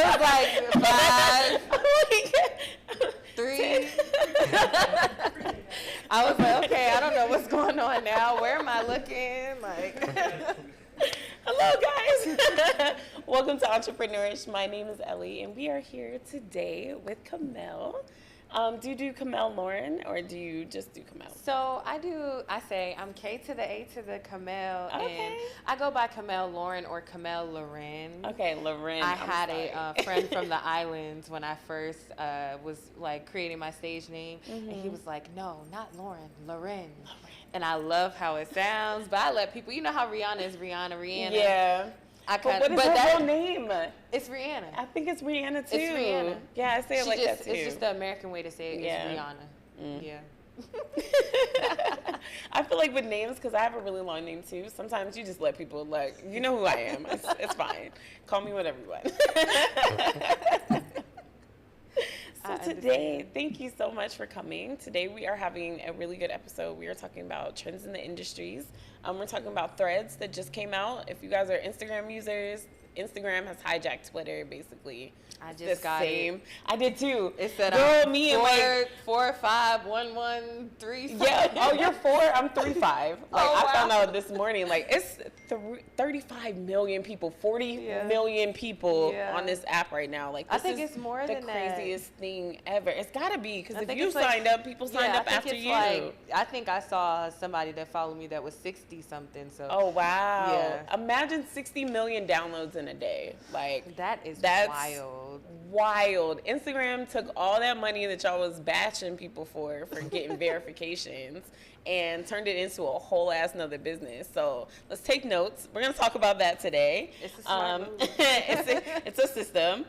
was like 5, 3. I was like, okay, I don't know what's going on now. Where am I looking? Like, hello, guys. Welcome to Entrepreneurish. My name is Ellie, and we are here today with Kamel. Do you do Kamel Lauren, or do you just do Kamel? So I say I'm K to the A to the Kamel, and I go by Kamel Lauren or Kamel Loren. Okay, Loren. I had a friend from the islands when I first was like creating my stage name, and he was like, no, not Lauren, Loren. And I love how it sounds, but I let people, you know how Rihanna is Rihanna. Yeah. What is her real name? It's Rihanna. I think it's Rihanna too. It's Rihanna. Yeah, I say it like that too. It's just the American way to say it. It's Rihanna. Yeah. I feel like with names, because I have a really long name too, sometimes you just let people, like, you know who I am. It's fine. Call me whatever you want. So today, thank you so much for coming. Today we are having a really good episode. We are talking about trends in the industries. We're talking about Threads that just came out. If you guys are Instagram users, Instagram has hijacked Twitter, basically. I just got it. I did too. It said, me and like 4, 5, 1, 1, 3. Yeah. Oh, you're 4. I'm 3, 5. Like I found out this morning. Like it's 35 million people, 40 million people on this app right now. Like this I think it's more than the craziest thing ever. It's got to be, because if you signed up, people signed up after you. I think I saw somebody that followed me that was 60 something. So. Oh wow. Yeah. Imagine 60 million downloads in a day. Like that's wild. Wild. Instagram took all that money that y'all was bashing people for getting verifications and turned it into a whole ass nother business. So let's take notes. We're gonna talk about that today. It's a smart move. It's a system.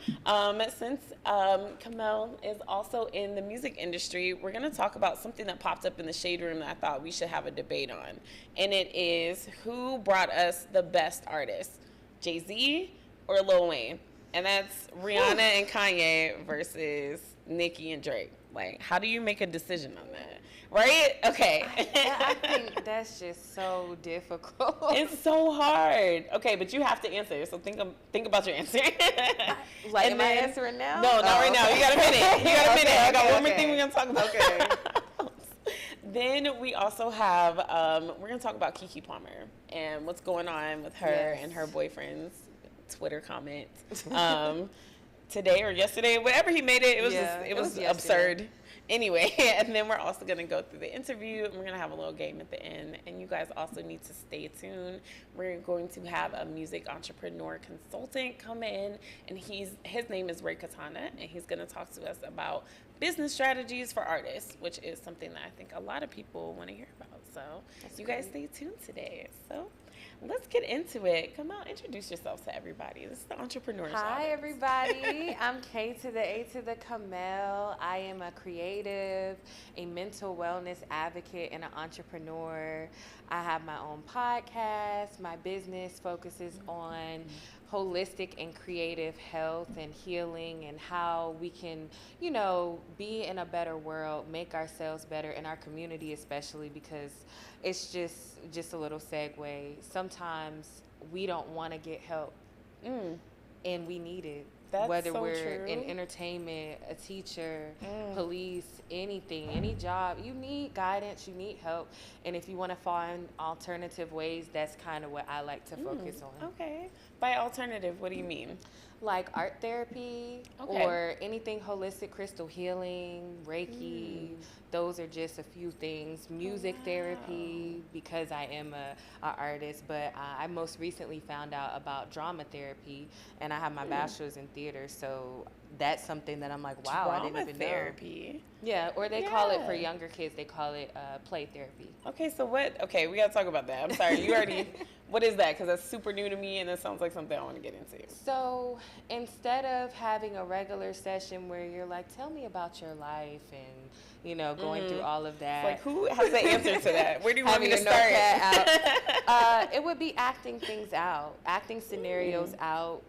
Since Kamel is also in the music industry, we're gonna talk about something that popped up in the Shade Room that I thought we should have a debate on, and it is who brought us the best artists, Jay-Z or Lil Wayne? And that's Rihanna and Kanye versus Nicki and Drake. Like, how do you make a decision on that? Right? Okay. I think that's just so difficult. It's so hard. Okay, but you have to answer. So think about your answer. Am I answering now? No, not right now. You got a minute. I got one more thing we're going to talk about. Okay. Then we also have, we're going to talk about Keke Palmer and what's going on with her and her boyfriend's Twitter comment today or yesterday, whatever he made it, it was absurd. Anyway, and then we're also going to go through the interview, and we're going to have a little game at the end, and you guys also need to stay tuned. We're going to have a music entrepreneur consultant come in, and his name is Ray Katana, and he's going to talk to us about business strategies for artists, which is something that I think a lot of people want to hear about. So you guys stay tuned today. So let's get into it. Come on, introduce yourself to everybody. This is the Entrepreneurs Hi, Audience. everybody. I'm K to the A to the Kamel. I am a creative, a mental wellness advocate, and an entrepreneur. I have my own podcast. My business focuses on holistic and creative health and healing, and how we can, be in a better world, make ourselves better, in our community especially, because it's just a little segue. Sometimes we don't want to get help, and we need it. That's whether so we're true. in entertainment, a teacher, police, anything, any job, you need guidance, you need help. And if you want to find alternative ways, that's kind of what I like to focus on. Okay. By alternative, what do you mean? Like art therapy or anything holistic, crystal healing, Reiki. Those are just a few things. Music therapy, because I am a artist, but I most recently found out about drama therapy, and I have my bachelor's in theater, so that's something that I'm like, wow, I didn't even therapy. know. Yeah, or they call it, for younger kids, they call it play therapy. Okay, so we got to talk about that. I'm sorry, you already, what is that? Because that's super new to me, and it sounds like something I want to get into. So instead of having a regular session where you're like, tell me about your life, and going through all of that. Like, who has the answer to that? Where do you want me to start? It would be acting things out, acting scenarios out,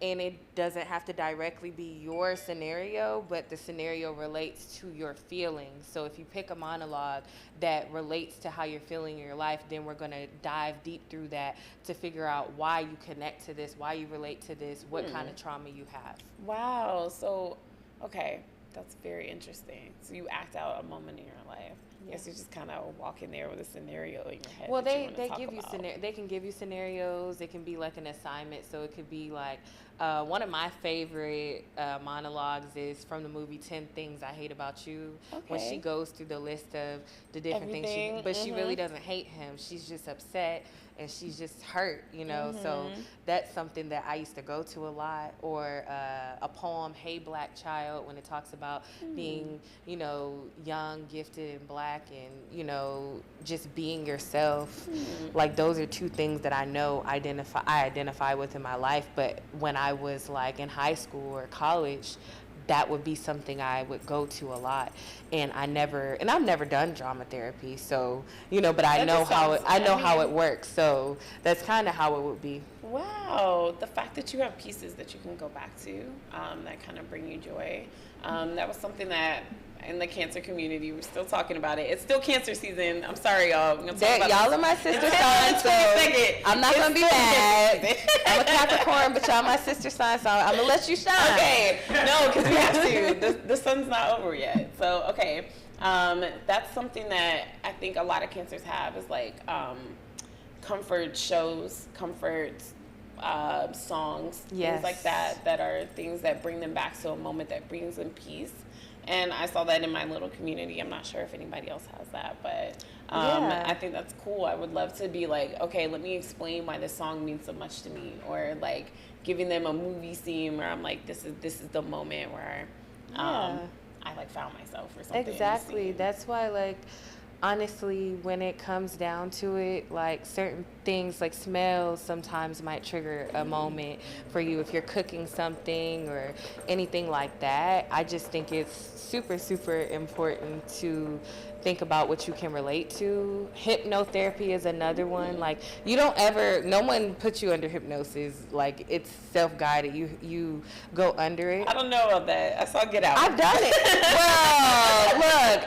and it doesn't have to directly be your scenario, but the scenario relates to your feelings. So if you pick a monologue that relates to how you're feeling in your life, then we're going to dive deep through that to figure out why you connect to this, why you relate to this, what kind of trauma you have. Wow. So, okay, that's very interesting. So you act out a moment in your life. Yes, you just kind of walk in there with a scenario in your head. Well, they give you they can give you scenarios. It can be like an assignment. So it could be like one of my favorite monologues is from the movie 10 Things I Hate About You. Okay. When she goes through the list of the different things, but she really doesn't hate him. She's just upset and she's just hurt, you know. So that's something that I used to go to a lot. Or a poem, Hey Black Child, when it talks about being, you know, young, gifted, and black, and, you know, just being yourself. Like, those are two things that I know I identify with in my life. But when I was like in high school or college, that would be something I would go to a lot. And I've never done drama therapy, so, you know, but I know how it works. So that's kind of how it would be. Wow, the fact that you have pieces that you can go back to that kind of bring you joy. That was something that in the cancer community, we're still talking about it. It's still cancer season. I'm sorry, y'all. Y'all are my sister sign, so I'm not going to be mad. I'm a Capricorn, but y'all my sister sign, so I'm going to let you shine. Okay. No, because we have to. The sun's not over yet. So, okay. That's something that I think a lot of cancers have is like comfort shows, comfort songs, things like that are things that bring them back to a moment that brings them peace. And I saw that in my little community. I'm not sure if anybody else has that, but I think that's cool. I would love to be like, okay, let me explain why this song means so much to me, or like giving them a movie scene where I'm like, this is the moment where I like found myself or something. Exactly. That's why, like, honestly, when it comes down to it, like, certain things like smells sometimes might trigger a moment for you if you're cooking something or anything like that. I just think it's super, super important to think about what you can relate to. Hypnotherapy is another one. Like, no one puts you under hypnosis. Like, it's self-guided. You go under it. I don't know about that. I saw Get Out. I've done it. Well, look,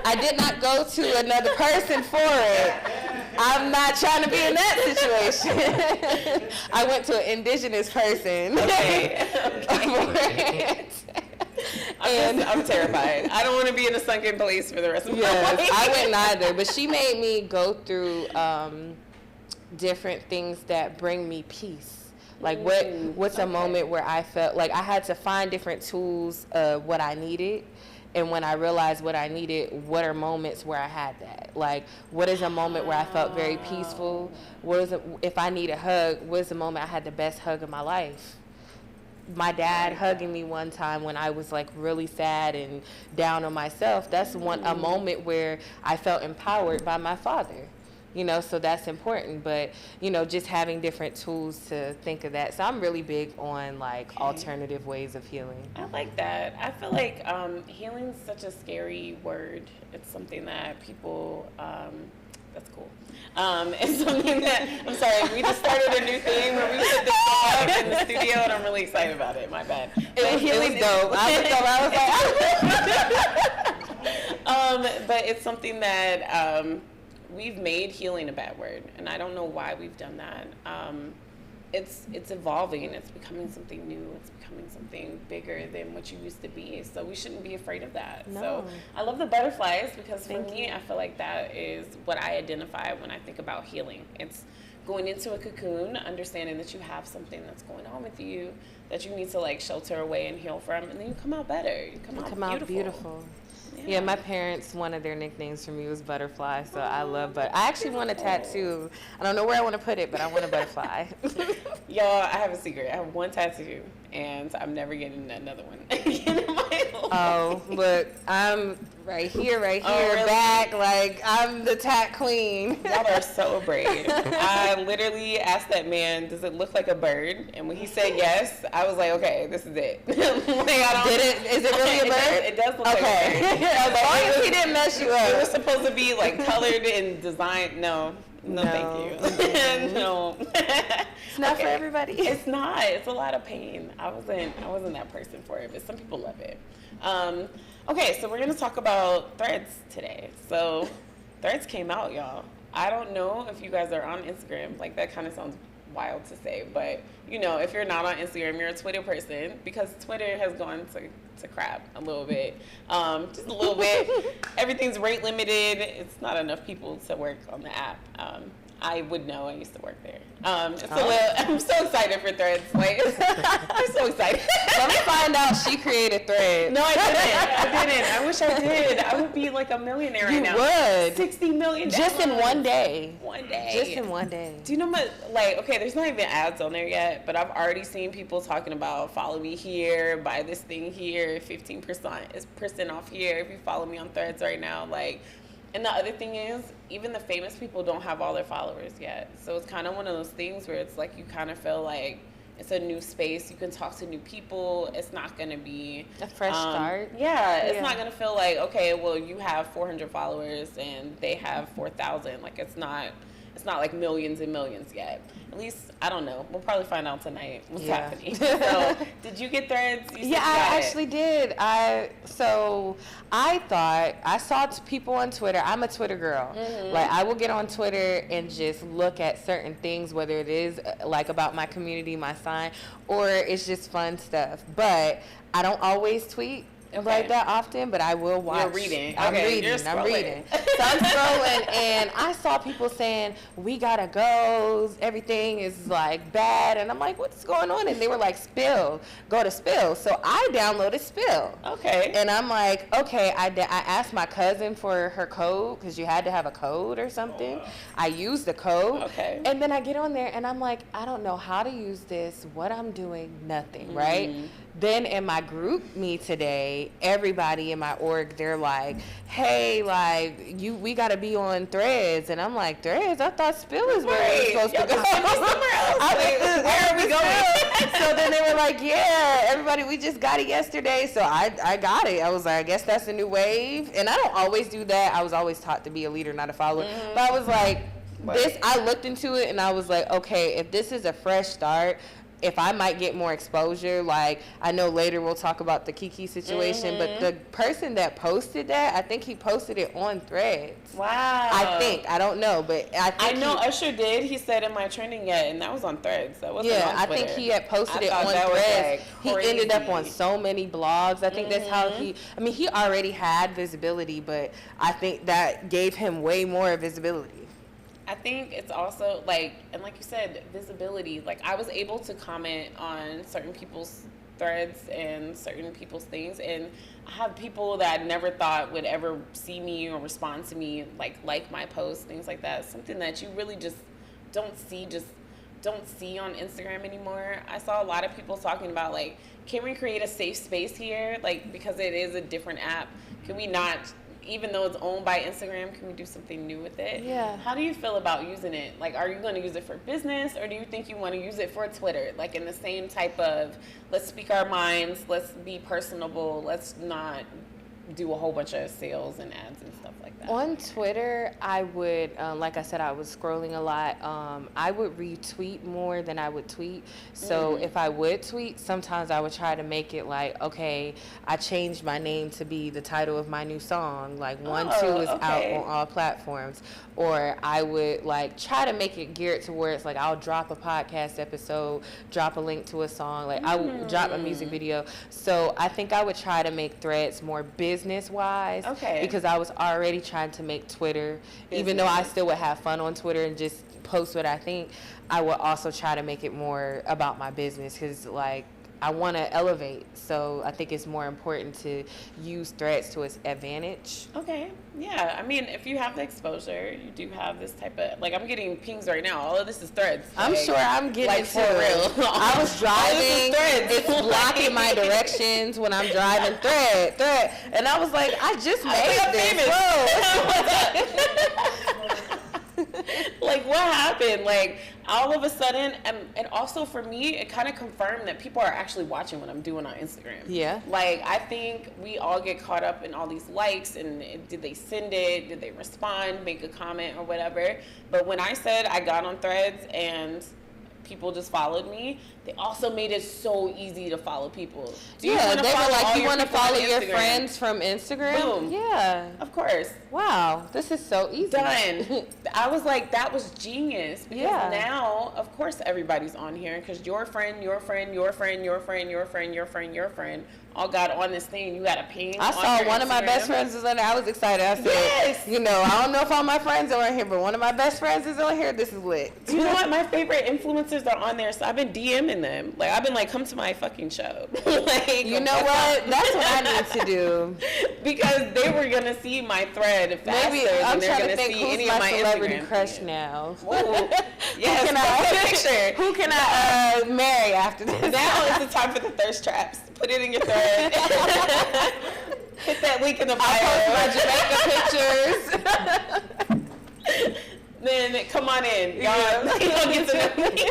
I did not go to another person for it. I'm not trying to be in that situation. I went to an indigenous person. Okay. I'm terrified. I don't want to be in a sunken place for the rest of my life. I wouldn't either. But she made me go through different things that bring me peace. Like what's a moment where I felt like I had to find different tools of what I needed. And when I realized what I needed, what are moments where I had that? Like, what is a moment where I felt very peaceful? If I need a hug, what is the moment I had the best hug of my life? My dad hugging me one time when I was like really sad and down on myself. That's a moment where I felt empowered by my father. You know, so that's important. But, you know, just having different tools to think of that. So I'm really big on like alternative ways of healing. I like that. I feel like healing is such a scary word. It's something that people, that's cool. It's something that, I'm sorry, we just started a new thing where we put this song in the studio and I'm really excited about it. My bad. Healing's dope. But it's something that we've made healing a bad word, and I don't know why we've done that. It's evolving. It's becoming something new. It's becoming something bigger than what you used to be. So we shouldn't be afraid of that. No. So I love the butterflies because for me, I feel like that is what I identify when I think about healing. It's going into a cocoon, understanding that you have something that's going on with you that you need to like shelter away and heal from, and then you come out better. You come out beautiful. Yeah, my parents, one of their nicknames for me was Butterfly, so I love I actually want a tattoo. I don't know where I want to put it, but I want a butterfly. Y'all, I have a secret. I have one tattoo, and I'm never getting another one again in my life. Oh, look, I'm right here, really? Back, like, I'm the tat queen. Y'all are so brave. I literally asked that man, does it look like a bird? And when he said yes, I was like, okay, this is it. Is it really a bird? It does look like a bird. As long as he didn't mess you up. It was supposed to be like colored and designed. No, No, thank you. No. It's not for everybody. It's not. It's a lot of pain. I wasn't that person for it, but some people love it. Okay, so we're gonna talk about Threads today. So Threads came out, y'all. I don't know if you guys are on Instagram. Like, that kind of sounds wild to say, but you know, if you're not on Instagram, you're a Twitter person, because Twitter has gone to crap a little bit. Just a little bit. Everything's rate limited. It's not enough people to work on the app. I would know. I used to work there. I'm so excited for Threads. Like, I'm so excited. Let me find out she created Threads. No, I didn't. I wish I did. I would be like a millionaire right now. You would. 60 million. Just in one day. One day. Just in one day. Do you know what? Like, okay, there's not even ads on there yet, but I've already seen people talking about follow me here, buy this thing here, 15% off here if you follow me on Threads right now. Like. And the other thing is, even the famous people don't have all their followers yet. So it's kind of one of those things where it's like you kind of feel like it's a new space. You can talk to new people. It's not going to be a fresh start. Yeah, it's not going to feel like, okay, well, you have 400 followers and they have 4,000. Like, it's not like millions and millions yet. At least, I don't know. We'll probably find out tonight what's happening. So, did you get Threads? Yeah, I actually did. So I thought, I saw people on Twitter. I'm a Twitter girl. Mm-hmm. Like, I will get on Twitter and just look at certain things, whether it is like about my community, my sign, or it's just fun stuff. But I don't always tweet. Like that often, but I will watch. You're reading. I'm reading. So I'm scrolling, and I saw people saying, we gotta go, everything is like bad, and I'm like, what's going on? And they were like, Spill, go to Spill. So I downloaded Spill. Okay. And I'm like, okay, I asked my cousin for her code, because you had to have a code or something. I used the code. Okay. And then I get on there, and I'm like, I don't know how to use this, what I'm doing, nothing, right? Then in my group me today, everybody in my org, they're like, hey, like, we got to be on Threads. And I'm like, Threads? I thought Spill is where we're supposed to go. Somewhere else. Where are we going? So then they were like, yeah, everybody, we just got it yesterday. So I got it. I was like, I guess that's the new wave. And I don't always do that. I was always taught to be a leader, not a follower. Mm-hmm. But I was like, I looked into it and I was like, okay, if this is a fresh start, if I might get more exposure, like, I know later we'll talk about the Kiki situation, but the person that posted that, I think he posted it on Threads. Wow. I don't know, but I know Usher did. He said, am I trending yet? And that was on Threads. That wasn't on Twitter. I think he had posted it on Threads. He ended up on so many blogs. I think that's how he already had visibility, but I think that gave him way more visibility. I think it's also like you said, visibility. Like, I was able to comment on certain people's threads and certain people's things, and I have people that I never thought would ever see me or respond to me, like my posts, things like that. Something that you really just don't see on Instagram anymore. I saw a lot of people talking about, like, can we create a safe space here? Like, because it is a different app, can we not, even though it's owned by Instagram, can we do something new with it? Yeah. How do you feel about using it? Like, are you going to use it for business, or do you think you want to use it for Twitter? Like, in the same type of, let's speak our minds, let's be personable, let's not do a whole bunch of sales and ads and stuff like that. On Twitter, I would, like I said, I was scrolling a lot. I would retweet more than I would tweet. So if I would tweet, sometimes I would try to make it like, okay, I changed my name to be the title of my new song. Like, 1, 2 is out on all platforms. Or I would, like, try to make it geared to where it's like, I'll drop a podcast episode, drop a link to a song. Like, I would drop a music video. So I think I would try to make Threads more business-wise. Okay. Because I was already trying to make Twitter, even though I still would have fun on Twitter and just post what I think, I would also try to make it more about my business, because, like, I want to elevate. So I think it's more important to use Threads to its advantage. Okay. Yeah. I mean, if you have the exposure, you do have this type of, like, I'm getting pings right now. All of this is Threads. I'm like, sure I'm getting like, it for too. real. I was driving. It's blocking my directions when I'm driving. Thread. And I was like, I just made this. Whoa. Like, what happened? Like, all of a sudden, and also for me, it kind of confirmed that people are actually watching what I'm doing on Instagram. Yeah. Like, I think we all get caught up in all these likes, and did they send it? Did they respond, make a comment, or whatever? But when I said I got on Threads and people just followed me, they also made it so easy to follow people. They were like, you want to follow your friends from Instagram? Boom. Yeah. Of course. Wow, this is so easy. Done. I was like, that was genius. Because now, of course, everybody's on here because your friend, your friend, your friend, your friend, your friend, your friend, your friend all got on this thing. You got a ping. I saw one of my best friends was on there. I was excited. I said, you know, I don't know if all my friends are on here, but one of my best friends is on here. This is lit. You know what? My favorite influencers are on there, so I've been DMing them. Like, I've been like, come to my fucking show. Like, you know what? That's what I need to do. Because they were going to see my thread faster than they're going to see any of my celebrity Instagram crush now. Yes, who can I marry after this? Now is the time for the thirst traps. Put it in your thread. Hit that link in the bio. I post my Jamaica pictures. Then come on in. Y'all get to know me.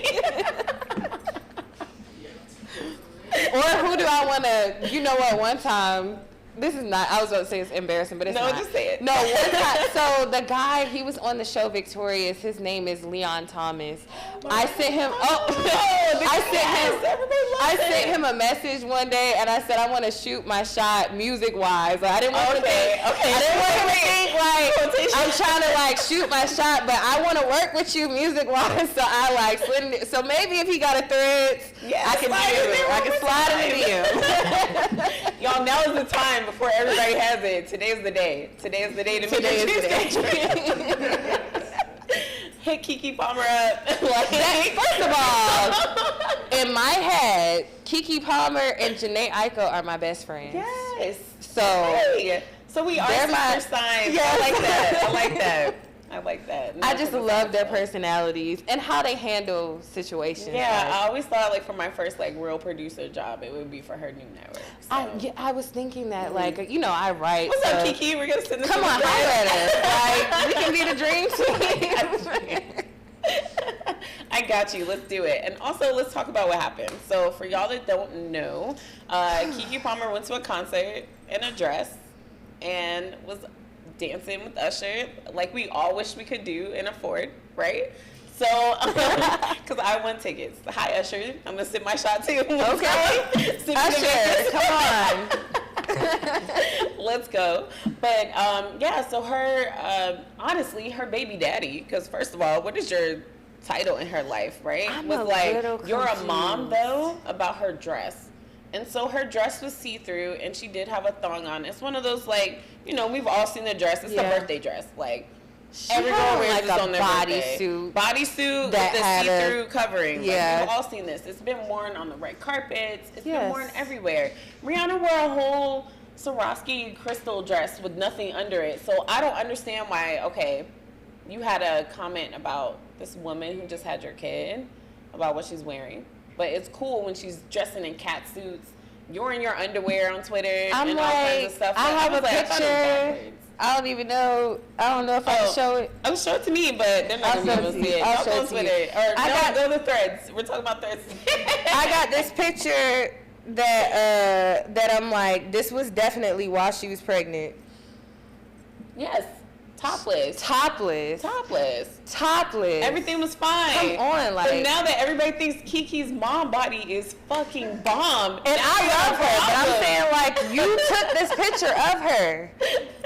Or who do I want to, you know what, one time, this is not, I was about to say it's embarrassing, but it's not. No, just say it. No, one time, so the guy, he was on the show Victorious, his name is Leon Thomas. I sent him, I sent him a message one day, and I said, I want to shoot my shot music-wise. Like, I didn't want him to think, like, I'm trying to, like, shoot my shot, but I want to work with you music-wise, so I, like, slid it. So maybe if he got a Threads, I can slide in the DM. Y'all, now is the time before everybody has it. Today's the day. Today's the day to make it. Hit Keke Palmer up. First of all, in my head, Keke Palmer and Jhené Aiko are my best friends. Yes. So we are sister signs. Yeah. I like that. I like that. I just love their personalities and how they handle situations. Yeah, I always thought, like, for my first, like, real producer job, it would be for her new network. So. I was thinking that, like, you know, I write. What's up, Keke? We're going to send this. Come on, holler at us. Like, we can be the dream team. I got you. Let's do it. And also, let's talk about what happened. So, for y'all that don't know, Keke Palmer went to a concert in a dress and was dancing with Usher, like we all wish we could do and afford, right? So, because I won tickets. Hi, Usher. I'm going to sip my shot, too. Okay. Usher, come on. Let's go. But, yeah, so her, honestly, her baby daddy, because first of all, what is your title in her life, right? Was like, you're a mom, though, about her dress. And so her dress was see-through, and she did have a thong on. It's one of those, like, you know, we've all seen the dress. It's the birthday dress. Like, every girl wears this on their birthday. Bodysuit with the see-through covering. Yeah. Like, we've all seen this. It's been worn on the red carpets. It's been worn everywhere. Rihanna wore a whole Swarovski crystal dress with nothing under it. So I don't understand why, okay, you had a comment about this woman who just had your kid, about what she's wearing. But it's cool when she's dressing in cat suits. You're in your underwear on Twitter and all kinds of stuff. I have a picture. I don't even know. I don't know if I can show it. Oh, show it to me, but they're not going to be able to see it. I'll go on Twitter. Or go to Threads. We're talking about Threads. I got this picture that I'm like, this was definitely while she was pregnant. Yes. Topless. Everything was fine. Come on, like. But now that everybody thinks Keke's mom body is fucking bomb. And I love her, but I'm saying, like, you took this picture of her.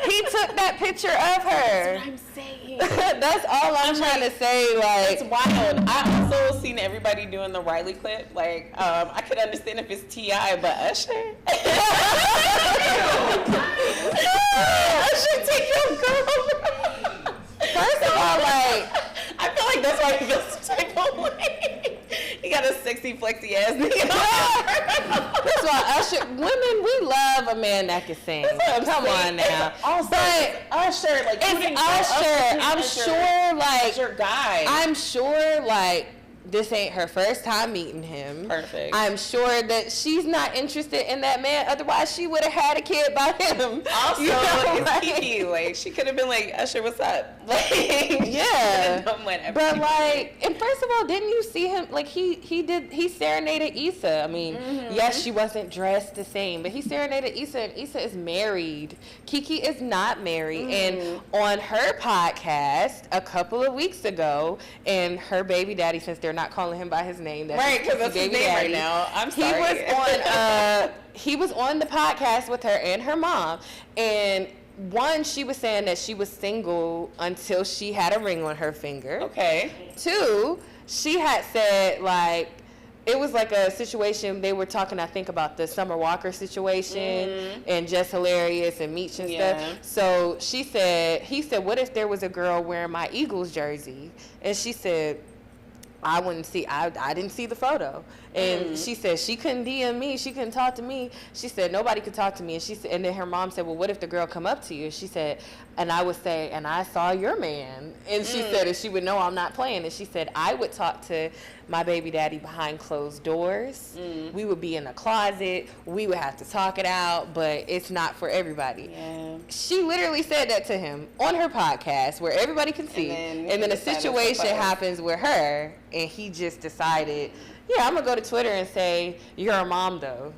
He took that picture of her. That's what I'm saying. That's all I'm trying to say, like. It's wild. I also seen everybody doing the Riley clip. Like, I could understand if it's T.I., but Usher. Usher, take your girl. First of all, like, I feel like that's why he feels some type of way. He got a sexy, flexy ass nigga. That's why Usher, women, we love a man that can sing. Come on now. Also, but Usher, like, it's Usher. I'm sure, like, your guy. I'm sure, like, This ain't her first time meeting him. Perfect. I'm sure that she's not interested in that man. Otherwise, she would have had a kid by him. Also, it's Kiki. Like, she could have been like, Usher, what's up? Like, yeah. Done whatever. But like, and first of all, didn't you see him? Like, he serenaded Issa. I mean, yes, she wasn't dressed the same, but he serenaded Issa, and Issa is married. Kiki is not married. And on her podcast a couple of weeks ago, and her baby daddy, since they're not calling him by his name, that's right, because that's his name daddy, right now. I'm sorry. He was on the podcast with her and her mom, and one, she was saying that she was single until she had a ring on her finger. Okay. Two, she had said, like, it was like a situation, they were talking, I think, about the Summer Walker situation and Just Hilarious and Meech and stuff. So he said, what if there was a girl wearing my Eagles jersey? And she said, I didn't see the photo. And she said she couldn't DM me, she couldn't talk to me. She said nobody could talk to me. And she said, and then her mom said, well, what if the girl come up to you? She said, and I would say, and I saw your man. And she said, and she would know I'm not playing. And she said, I would talk to my baby daddy behind closed doors. We would be in a closet. We would have to talk it out, but it's not for everybody. Yeah. She literally said that to him on her podcast where everybody can see. And then a situation happens with her, and he just decided, yeah, I'm going to go to Twitter and say, you're a mom, though.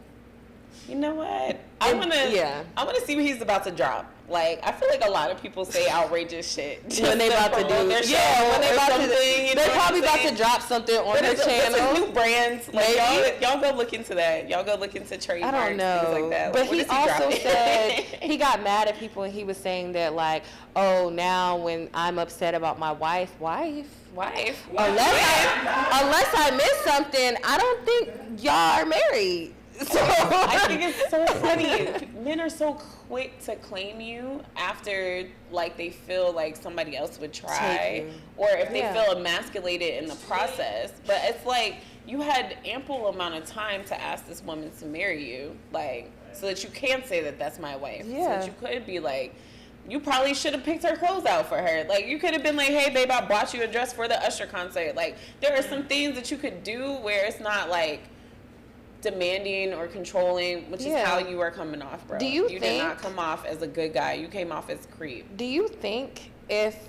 You know what? I want to see what he's about to drop. Like, I feel like a lot of people say outrageous shit when they about to do when they about to, they're probably about to drop something on their channel. New brands, like y'all go look into that. Y'all go look into trademarks, I don't know, things like that. But he also said he got mad at people, and he was saying that, like, oh, now when I'm upset about my wife. Unless I missed something, I don't think y'all are married. So I think it's so funny. Men are so quick to claim you after, like, they feel like somebody else would try, or if they feel emasculated in the process. But it's like, you had ample amount of time to ask this woman to marry you, like, so that you can say that that's my wife. So that you could be like, you probably should have picked her clothes out for her. Like, you could have been like, hey, babe, I bought you a dress for the Usher concert. Like, there are some things that you could do where it's not, like, demanding or controlling, which is how you are coming off, bro. You did not come off as a good guy. You came off as a creep. Do you think if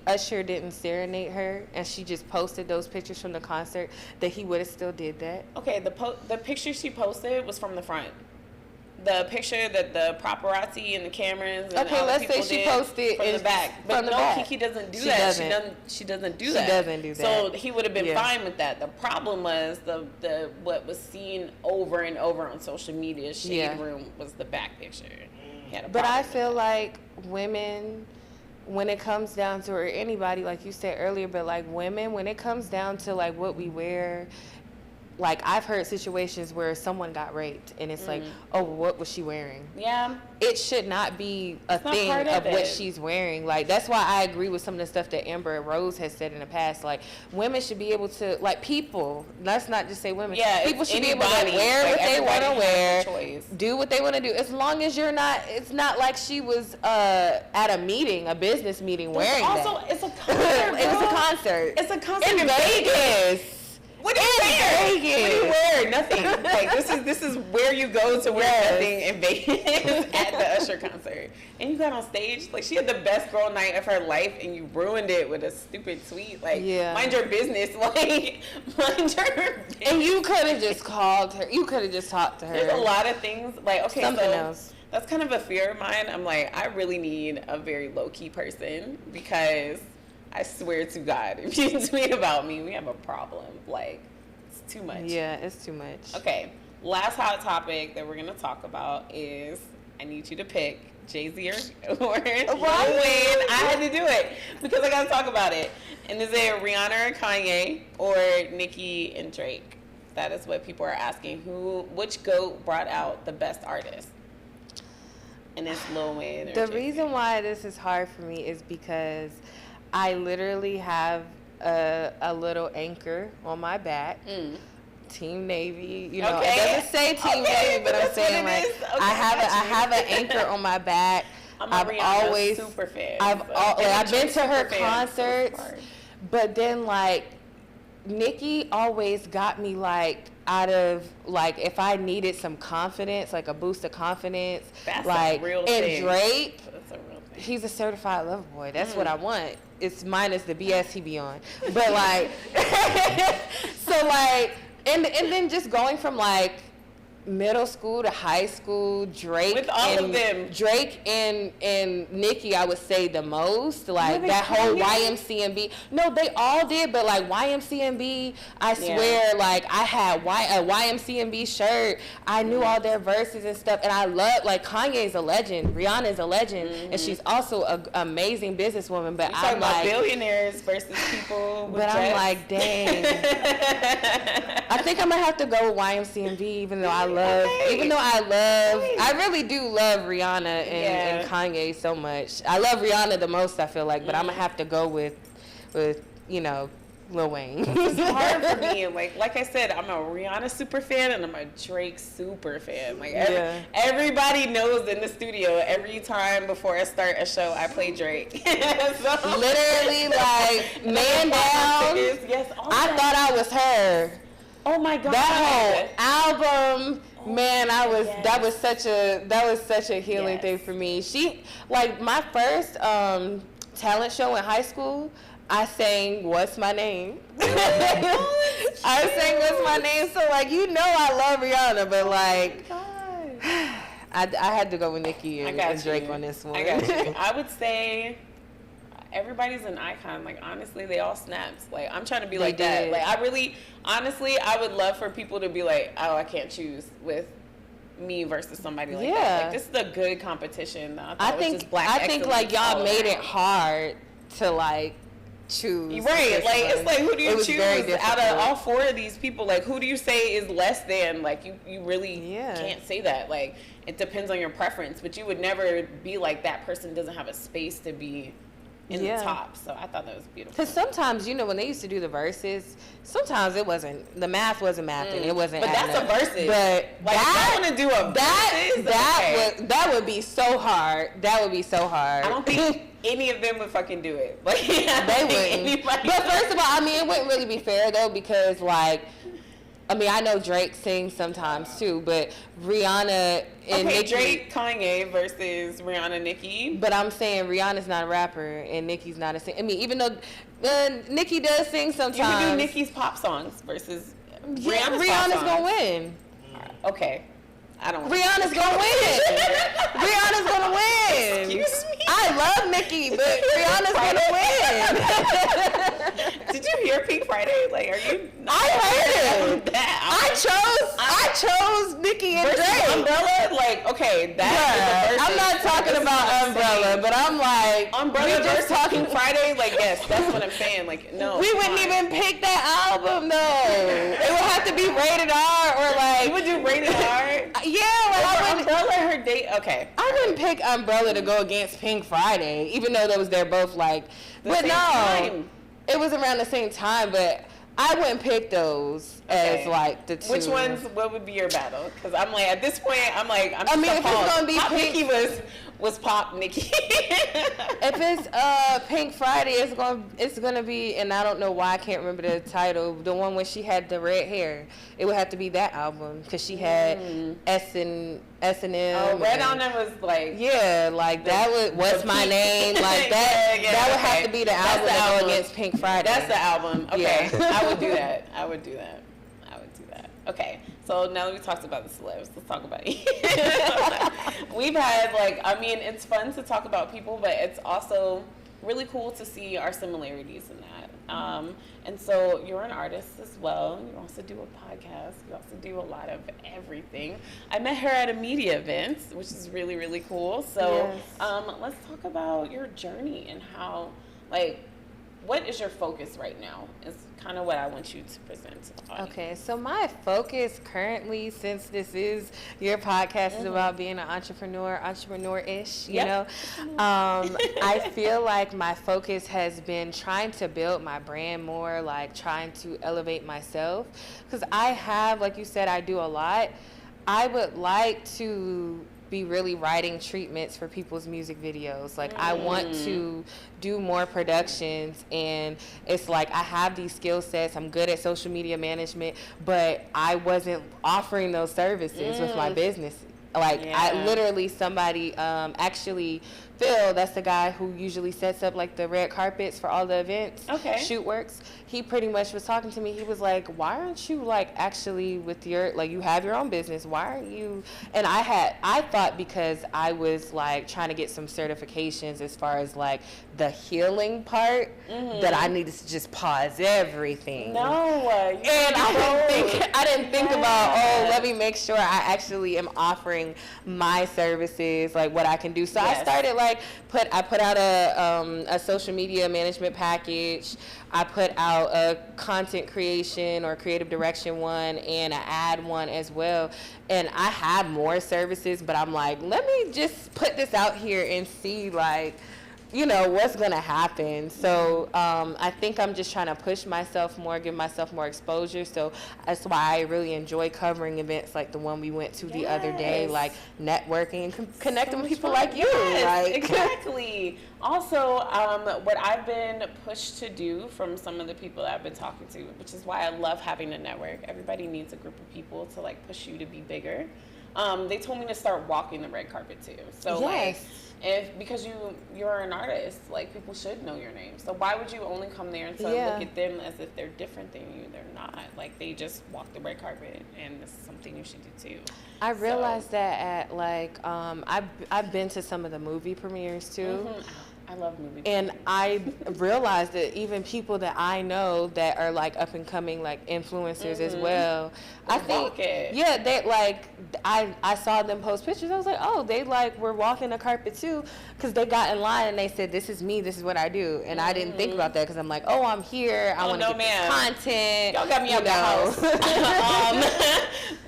Usher didn't serenade her and she just posted those pictures from the concert, that he would have still did that? Okay, the picture she posted was from the front. The picture that the paparazzi and the cameras and let's say she posted from the back. But no, Kiki doesn't do that. She doesn't do that. So he would have been fine with that. The problem was the what was seen over and over on social media, Shade Room, was the back picture. But I feel like women, when it comes down to, or anybody, like you said earlier, but like women, when it comes down to like what we wear, like, I've heard situations where someone got raped, and it's like, oh, what was she wearing? Yeah. It should not be a thing of what she's wearing. Like, that's why I agree with some of the stuff that Amber Rose has said in the past. Like, women should be able to, like, people, let's not just say women. Yeah, people should be able to wear what they want to wear, do what they want to do. As long as you're not, it's not like she was at a meeting, a business meeting, wearing that. It's a concert, It was a concert. It's a concert in Vegas. What are you wearing? What do you wear? Nothing. Like, this is where you go to wear nothing in Vegas at the Usher concert. And you got on stage, like, she had the best girl night of her life, and you ruined it with a stupid tweet. Like, mind your business. Like, mind your business. And you could have just called her. You could have just talked to her. There's a lot of things. Like, okay, something else. That's kind of a fear of mine. I'm like, I really need a very low-key person, because I swear to God, if you tweet about me, we have a problem. Like, it's too much. Yeah, it's too much. Okay, last hot topic that we're going to talk about is, I need you to pick Jay-Z or Lil Wayne. I had to do it because I got to talk about it. And is it Rihanna or Kanye, or Nicki and Drake? That is what people are asking. Which GOAT brought out the best artist? And it's Lil Wayne or The Jay-Z. reason why this is hard for me is because I literally have a little anchor on my back. Team Navy, you know, it doesn't say Team Navy, but I'm saying, like, I have an anchor on my back. I've always super fan. I've been to her concerts, but then, like, Nikki always got me like out of like if I needed some confidence, like a boost of confidence. That's like a real and thing. Drake, That's a real thing. he's a certified lover boy. That's what I want. It's minus the BS he be on. But like so like and then just going from like middle school to high school, Drake with all of them, Drake and Nicki, I would say the most. Like Really? that whole YMCMB. No, they all did, but like YMCMB, I swear, like I had a YMCMB shirt. I knew all their verses and stuff, and I love like Kanye's a legend, Rihanna's a legend, and she's also an amazing businesswoman. But I'm like billionaires versus people. With but jets. I'm like, dang. I think I'm gonna have to go with YMCMB, even though I really do love Rihanna and Kanye so much. I love Rihanna the most, I feel like, but I'm gonna have to go with you know, Lil Wayne. It's hard for me. Like I said, I'm a Rihanna super fan and I'm a Drake super fan. Like everybody knows in the studio, every time before I start a show, I play Drake. So, literally, like man down. Yes, I thought I was her. Oh my God. That whole album, man, that was such a healing thing for me. She, like my first talent show in high school, I sang What's My Name. I sang What's My Name, so like you know I love Rihanna, but like I had to go with Nicki and Drake on this one. I got you. I would say everybody's an icon. Like honestly, they all snapped. Like I'm trying to be like that. Like I really, honestly, I would love for people to be like, oh, I can't choose with me versus somebody like that. Like this is a good competition. I think like y'all made it hard to like choose. Right. Like it's like who do you choose out of all four of these people? Like who do you say is less than? Like you really can't say that. Like it depends on your preference, but you would never be like that person doesn't have a space to be in the top. So I thought that was beautiful. Because sometimes, you know, when they used to do the verses, sometimes it wasn't, the math wasn't mathing. It wasn't. But that's a verses. But like, I want to do a verses. That would be so hard. That would be so hard. I don't think any of them would fucking do it. Like, they wouldn't. But first of all, I mean, it wouldn't really be fair though, because like, I mean, I know Drake sings sometimes too, but Rihanna and Nicki. Drake, Kanye versus Rihanna, Nicki. But I'm saying Rihanna's not a rapper and Nicki's not a singer. I mean, even though Nicki does sing sometimes. You can do Nicki's pop songs versus Rihanna's gonna win. Okay. I don't. Rihanna's gonna win. Rihanna's gonna win. Excuse me. I love Nicki, but Rihanna's gonna win. Did you hear Pink Friday? Like, are you? I heard it. I chose Nicki and Drake. Umbrella, like, okay, that. I'm not talking about Umbrella, but I'm like, Umbrella versus Pink Friday. Like, yes, that's what I'm saying. Like, no, we wouldn't even pick that album though. It would have to be rated R or like. You would do rated R. Yeah, like I wouldn't. Umbrella, her date. Okay. I wouldn't pick Umbrella to go against Pink Friday, even though they're both like. But no, time. It was around the same time. But I wouldn't pick those as like the two. Which ones? What would be your battle? Because I'm like at this point, I'm I mean, if it's gonna be Pop Pink, Nicki was Pop Nicki. If it's Pink Friday, it's gonna be, and I don't know why I can't remember the title. The one when she had the red hair, it would have to be that album because she had S&M. Oh, Red on Them was like like that was What's My Name, like that. That would have to be the album that go against Pink Friday. That's the album. Okay, I would do that. I would do that. Okay, so now that we talked about the celebs, let's talk about it. We've had it's fun to talk about people, but it's also really cool to see our similarities in that. And so you're an artist as well. You also do a podcast. You also do a lot of everything. I met her at a media event, which is really, really cool. So let's talk about your journey and how, what is your focus right now is kind of what I want you to present to the audience. Okay, so my focus currently, since this is your podcast, is about being an entrepreneur-ish, you know. I feel like my focus has been trying to build my brand more, like trying to elevate myself. Because I have, like you said, I do a lot. I would like to be really writing treatments for people's music videos. Like I want to do more productions, and it's like I have these skill sets. I'm good at social media management, but I wasn't offering those services with my business. Like I literally, somebody actually, Phil, that's the guy who usually sets up like the red carpets for all the events, Shootworks. He pretty much was talking to me. He was like, why aren't you like actually with your, like you have your own business, why aren't you? And I thought because I was like trying to get some certifications as far as like the healing part, that I needed to just pause everything. No, and I didn't think about, oh, let me make sure I actually am offering my services, like what I can do. So I started like I put out a social media management package. I put out a content creation or creative direction one and an ad one as well. And I have more services, but I'm like, let me just put this out here and see like, you know, what's going to happen. So I think I'm just trying to push myself more, give myself more exposure. So that's why I really enjoy covering events like the one we went to the other day, like networking and connecting with people like you. Like. Exactly. Also, what I've been pushed to do from some of the people that I've been talking to, which is why I love having a network. Everybody needs a group of people to like push you to be bigger. They told me to start walking the red carpet too. So like, because you're an artist, like people should know your name. So why would you only come there and look at them as if they're different than you? They're not. Like they just walk the red carpet, and this is something you should do too. I realized that at like I've been to some of the movie premieres too. I love movies. And I realized that even people that I know that are like up and coming like influencers as well, I think, they like, I saw them post pictures. I was like, oh, they like were walking the carpet too, because they got in line and they said, this is me, this is what I do. And I didn't think about that because I'm like, oh, I'm here. I want to get this content. Y'all got me out the house.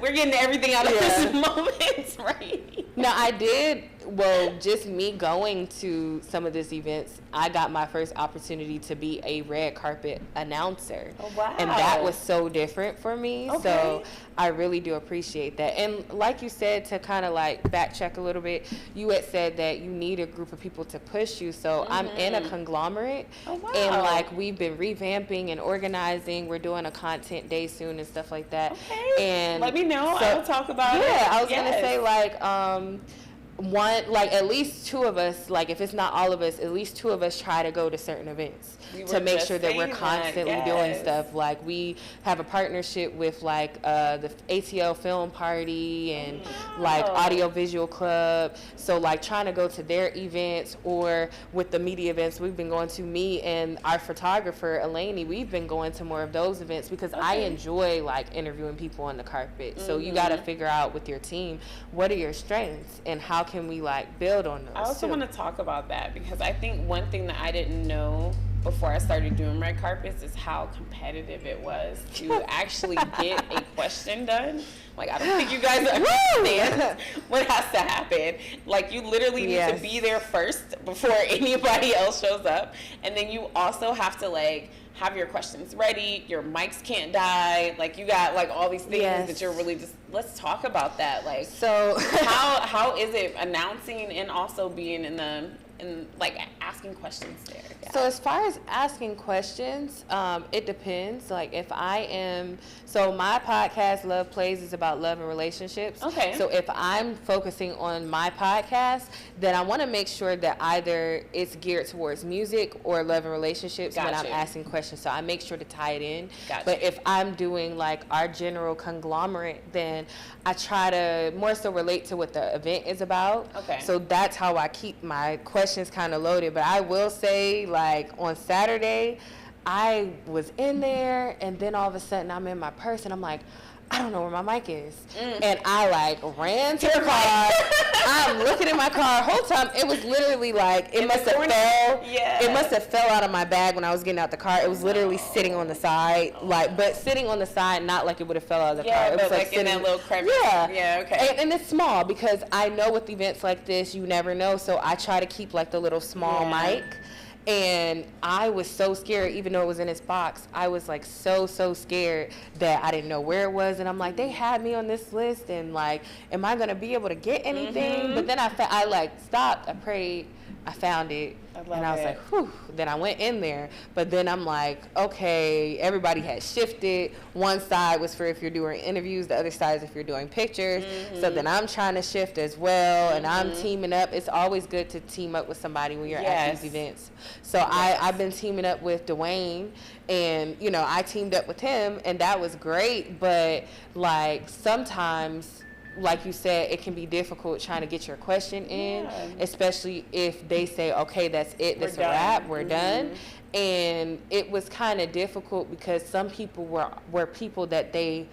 We're getting everything out of this moment, right? No, I did. Well, just me going to some of these events, I got my first opportunity to be a red carpet announcer. Oh, wow. And that was so different for me. Okay. So I really do appreciate that. And like you said, to kind of like backtrack a little bit, you had said that you need a group of people to push you. So I'm in a conglomerate. Oh, wow. And like we've been revamping and organizing. We're doing a content day soon and stuff like that. Okay. And let me know. I'll talk about it. Yeah, I was going to say like, one, like at least two of us, like if it's not all of us, at least two of us try to go to certain events to make sure that we're constantly doing stuff. Like we have a partnership with like the ATL Film Party and like Audio Visual Club. So like trying to go to their events, or with the media events we've been going to, me and our photographer Eleni, we've been going to more of those events because I enjoy like interviewing people on the carpet. So you got to figure out with your team, what are your strengths and how can we like build on those? I also want to talk about that because I think one thing that I didn't know before I started doing red carpets is how competitive it was to actually get a question done. Like, I don't think you guys understand what has to happen. Like, you literally need to be there first before anybody else shows up. And then you also have to, like, have your questions ready. Your mics can't die. Like, you got, like, all these things that you're really just, let's talk about that. Like, so how is it announcing and also being in like asking questions there? So as far as asking questions, it depends. Like if I am, so my podcast Love Plays is about love and relationships. Okay. So if I'm focusing on my podcast, then I want to make sure that either it's geared towards music or love and relationships when I'm asking questions. So I make sure to tie it in. But if I'm doing like our general conglomerate, then I try to more so relate to what the event is about. Okay. So that's how I keep my questions kind of loaded. But I will say, like on Saturday, I was in there and then all of a sudden I'm in my purse and I'm like, I don't know where my mic is. And I like ran to the car. I'm looking in my car. Whole time it was literally like it must have fell. It must have fell out of my bag when I was getting out the car. It was literally sitting on the side, like, but sitting on the side, not like it would have fell out of the car. It was like sitting, in that little crevice. Okay. And it's small because I know with events like this, you never know. So I try to keep like the little small mic. And I was so scared, even though it was in his box. I was like so scared that I didn't know where it was. And I'm like, they had me on this list, and like, am I gonna be able to get anything? But then I like stopped. I prayed. I found it, and I was like, whew. Then I went in there, but then I'm like, okay, everybody had shifted. One side was for if you're doing interviews, the other side is if you're doing pictures. So then I'm trying to shift as well, and I'm teaming up. It's always good to team up with somebody when you're at these events. So I've been teaming up with Dwayne, and you know, I teamed up with him, and that was great. But like sometimes, like you said, it can be difficult trying to get your question in, especially if they say, okay, that's it, that's a wrap, we're done. And it was kind of difficult because some people were people that they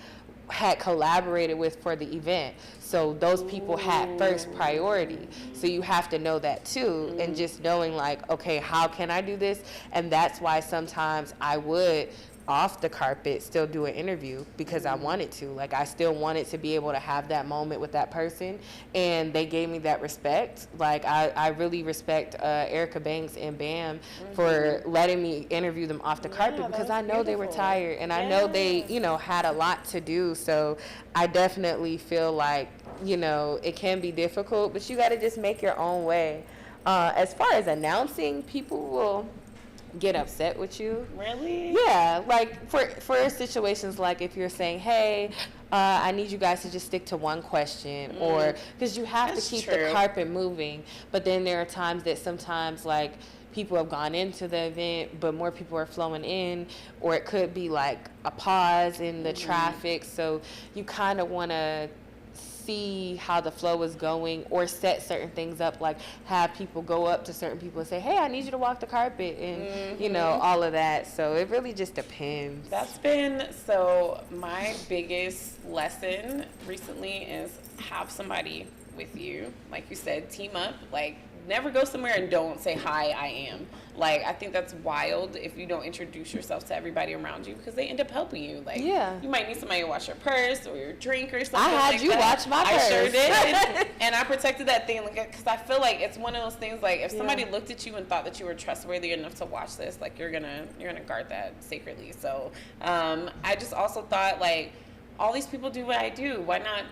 had collaborated with for the event. So those people had first priority. So you have to know that too. And just knowing like, okay, how can I do this? And that's why sometimes I would off the carpet still do an interview because I wanted to. Like, I still wanted to be able to have that moment with that person, and they gave me that respect. Like, I really respect Erica Banks and Bam for letting me interview them off the carpet because I know they were tired, and I know they, you know, had a lot to do. So I definitely feel like, you know, it can be difficult, but you got to just make your own way. As far as announcing, people will get upset with you. Really? Yeah, like for situations like if you're saying, hey, I need you guys to just stick to one question, or because you have to keep the carpet moving. But then there are times that sometimes like people have gone into the event, but more people are flowing in, or it could be like a pause in the traffic. So you kind of want to see how the flow is going, or set certain things up, like have people go up to certain people and say, hey, I need you to walk the carpet, and you know, all of that. So it really just depends. That's been, so my biggest lesson recently is have somebody with you. Like you said, team up. Like, never go somewhere and don't say, hi, I am. Like, I think that's wild if you don't introduce yourself to everybody around you, because they end up helping you. Like, you might need somebody to watch your purse or your drink or something. I had you watch my purse. I sure did. And I protected that thing, like, because I feel like it's one of those things, like, if somebody looked at you and thought that you were trustworthy enough to watch this, like, you're gonna guard that sacredly. So I just also thought, like, all these people do what I do. Why not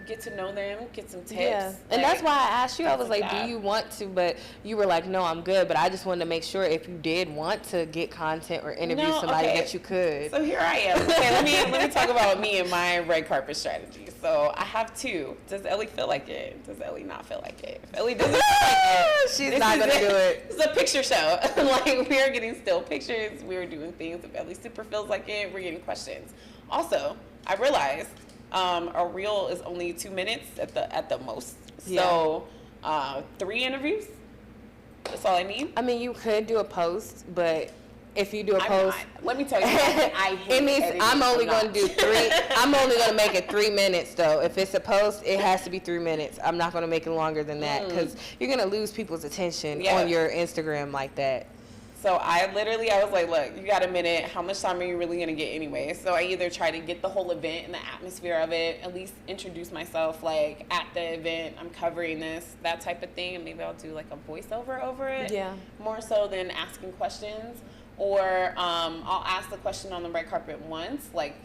get to know them, get some tips? Yeah. And that's why I asked you. I was like, do you want to? But you were like, no, I'm good. But I just wanted to make sure if you did want to get content or interview somebody that you could. So here I am. Okay, let me talk about me and my red carpet strategy. So I have two. Does Ellie feel like it? Does Ellie not feel like it? If Ellie doesn't feel like it, she's not gonna do it. It's a picture show. Like, we are getting still pictures. We are doing things. If Ellie super feels like it, we're getting questions. Also, I realized a reel is only 2 minutes at the most. So 3 interviews, that's all I need. I mean, you could do a post, but if you do a post, let me tell you, I hate it means editing. I'm only going to do 3. I'm only going to make it 3 minutes though. If it's a post, it has to be 3 minutes. I'm not going to make it longer than that because you're going to lose people's attention on your Instagram like that. So I was like, look, you got a minute. How much time are you really going to get anyway? So I either try to get the whole event and the atmosphere of it, at least introduce myself, like, at the event, I'm covering this, that type of thing. And maybe I'll do, like, a voiceover over it. Yeah. More so than asking questions. Or I'll ask the question on the red carpet once, like,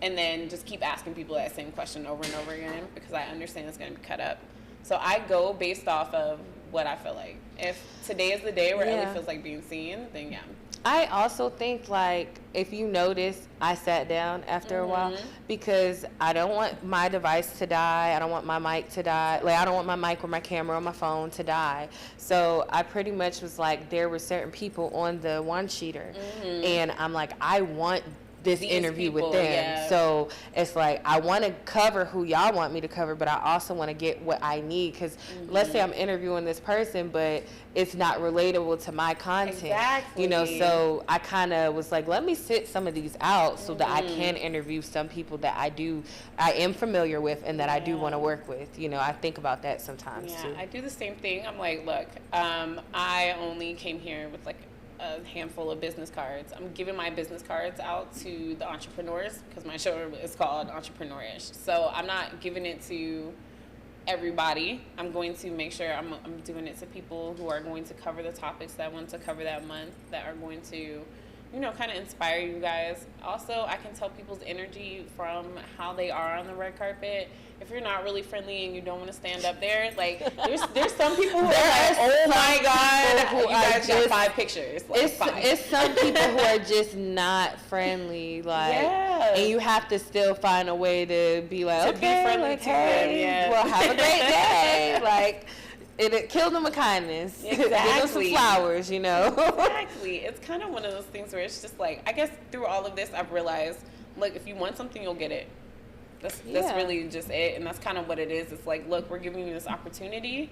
and then just keep asking people that same question over and over again because I understand it's going to be cut up. So I go based off of what I feel like. If today is the day where Ellie feels like being seen, then I also think, like, if you notice, I sat down after a while because I don't want my device to die. I don't want my mic to die. Like, I don't want my mic or my camera or my phone to die. So I pretty much was like, there were certain people on the one sheeter, and I'm like, I want this interview with them. Yeah. So it's like, I want to cover who y'all want me to cover, but I also want to get what I need. Because let's say I'm interviewing this person, but it's not relatable to my content. Exactly. You know, so I kind of was like, let me sit some of these out so that I can interview some people that I am familiar with and that I do want to work with. You know, I think about that sometimes too. I do the same thing. I'm like, look, I only came here with like a handful of business cards. I'm giving my business cards out to the entrepreneurs because my show is called Entrepreneurish. So I'm not giving it to everybody. I'm going to make sure I'm doing it to people who are going to cover the topics that I want to cover that month, that are going to, kind of inspire you guys. Also, I can tell people's energy from how they are on the red carpet. If you're not really friendly and you don't want to stand up there, like, there's some people who are like, oh my God, you guys got 5 pictures. Like, it's some people who are just not friendly, like, and you have to still find a way to be like, to be friendly like, to them, well, have a great day, like. It killed them with kindness. Exactly. Give them some flowers, Exactly. It's kind of one of those things where it's just like, I guess through all of this, I've realized, like, if you want something, you'll get it. That's really just it. And that's kind of what it is. It's like, look, we're giving you this opportunity.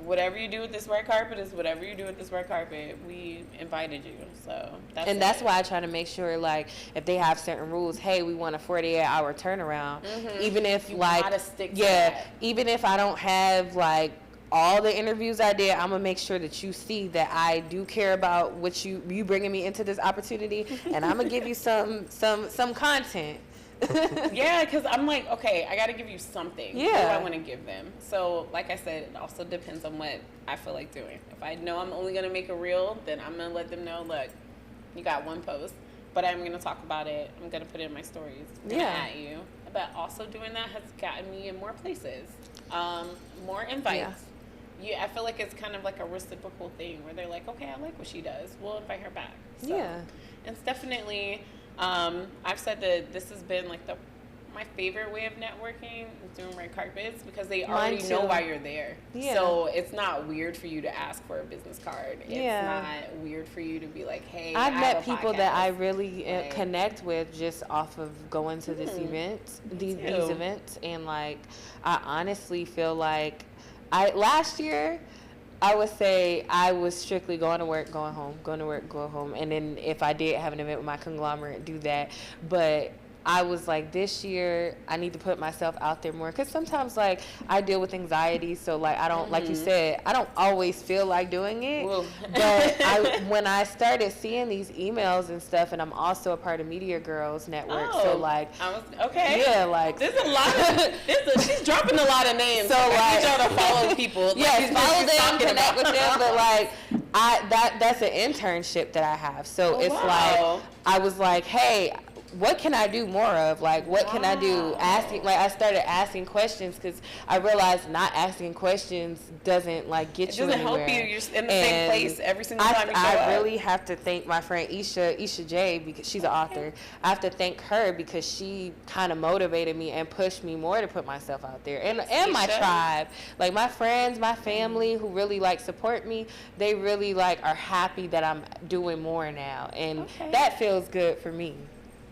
Whatever you do with this red carpet is whatever you do with this red carpet. We invited you. So that's why I try to make sure, like, if they have certain rules, hey, we want a 48-hour turnaround. Mm-hmm. Even if, you like, gotta stick to that. Even if I don't have, like, all the interviews I did, I'm gonna make sure that you see that I do care about what you bringing me into this opportunity, and I'm gonna give you some content. Yeah, because I'm like, okay, I got to give you something. Yeah. What do I want to give them? So, like I said, it also depends on what I feel like doing. If I know I'm only going to make a reel, then I'm going to let them know, look, you got one post, but I'm going to talk about it. I'm going to put it in my stories. At you. But also doing that has gotten me in more places, more invites. Yeah. I feel like it's kind of like a reciprocal thing where they're like, okay, I like what she does. We'll invite her back. So, it's definitely... I've said that this has been like my favorite way of networking is doing red carpets because they already know why you're there. Yeah. So it's not weird for you to ask for a business card. It's not weird for you to be like, hey, I've met people that I really connect with just off of going to this event, these events, and like I honestly feel like last year. I would say I was strictly going to work, going home, going to work, go home. And then if I did have an event with my conglomerate, do that. But I was like, this year, I need to put myself out there more. Because sometimes, like, I deal with anxiety. So, like, I don't, like you said, I don't always feel like doing it. But when I started seeing these emails and stuff, and I'm also a part of Media Girls Network. So, like. Okay. Yeah, like. There's a lot she's dropping a lot of names. So, I need y'all to follow people. Yes, follow them, connect with them. But, like, that's an internship that I have. So, it's like, I was like, hey, what can I do more of? Like, what can I do? I started asking questions because I realized not asking questions doesn't, like, get you anywhere. It doesn't help you. You're in the same place every single time you show up. I really have to thank my friend Isha J, because she's an author. I have to thank her because she kind of motivated me and pushed me more to put myself out there. And my tribe. Like, my friends, my family who really, like, support me, they really, like, are happy that I'm doing more now. And that feels good for me.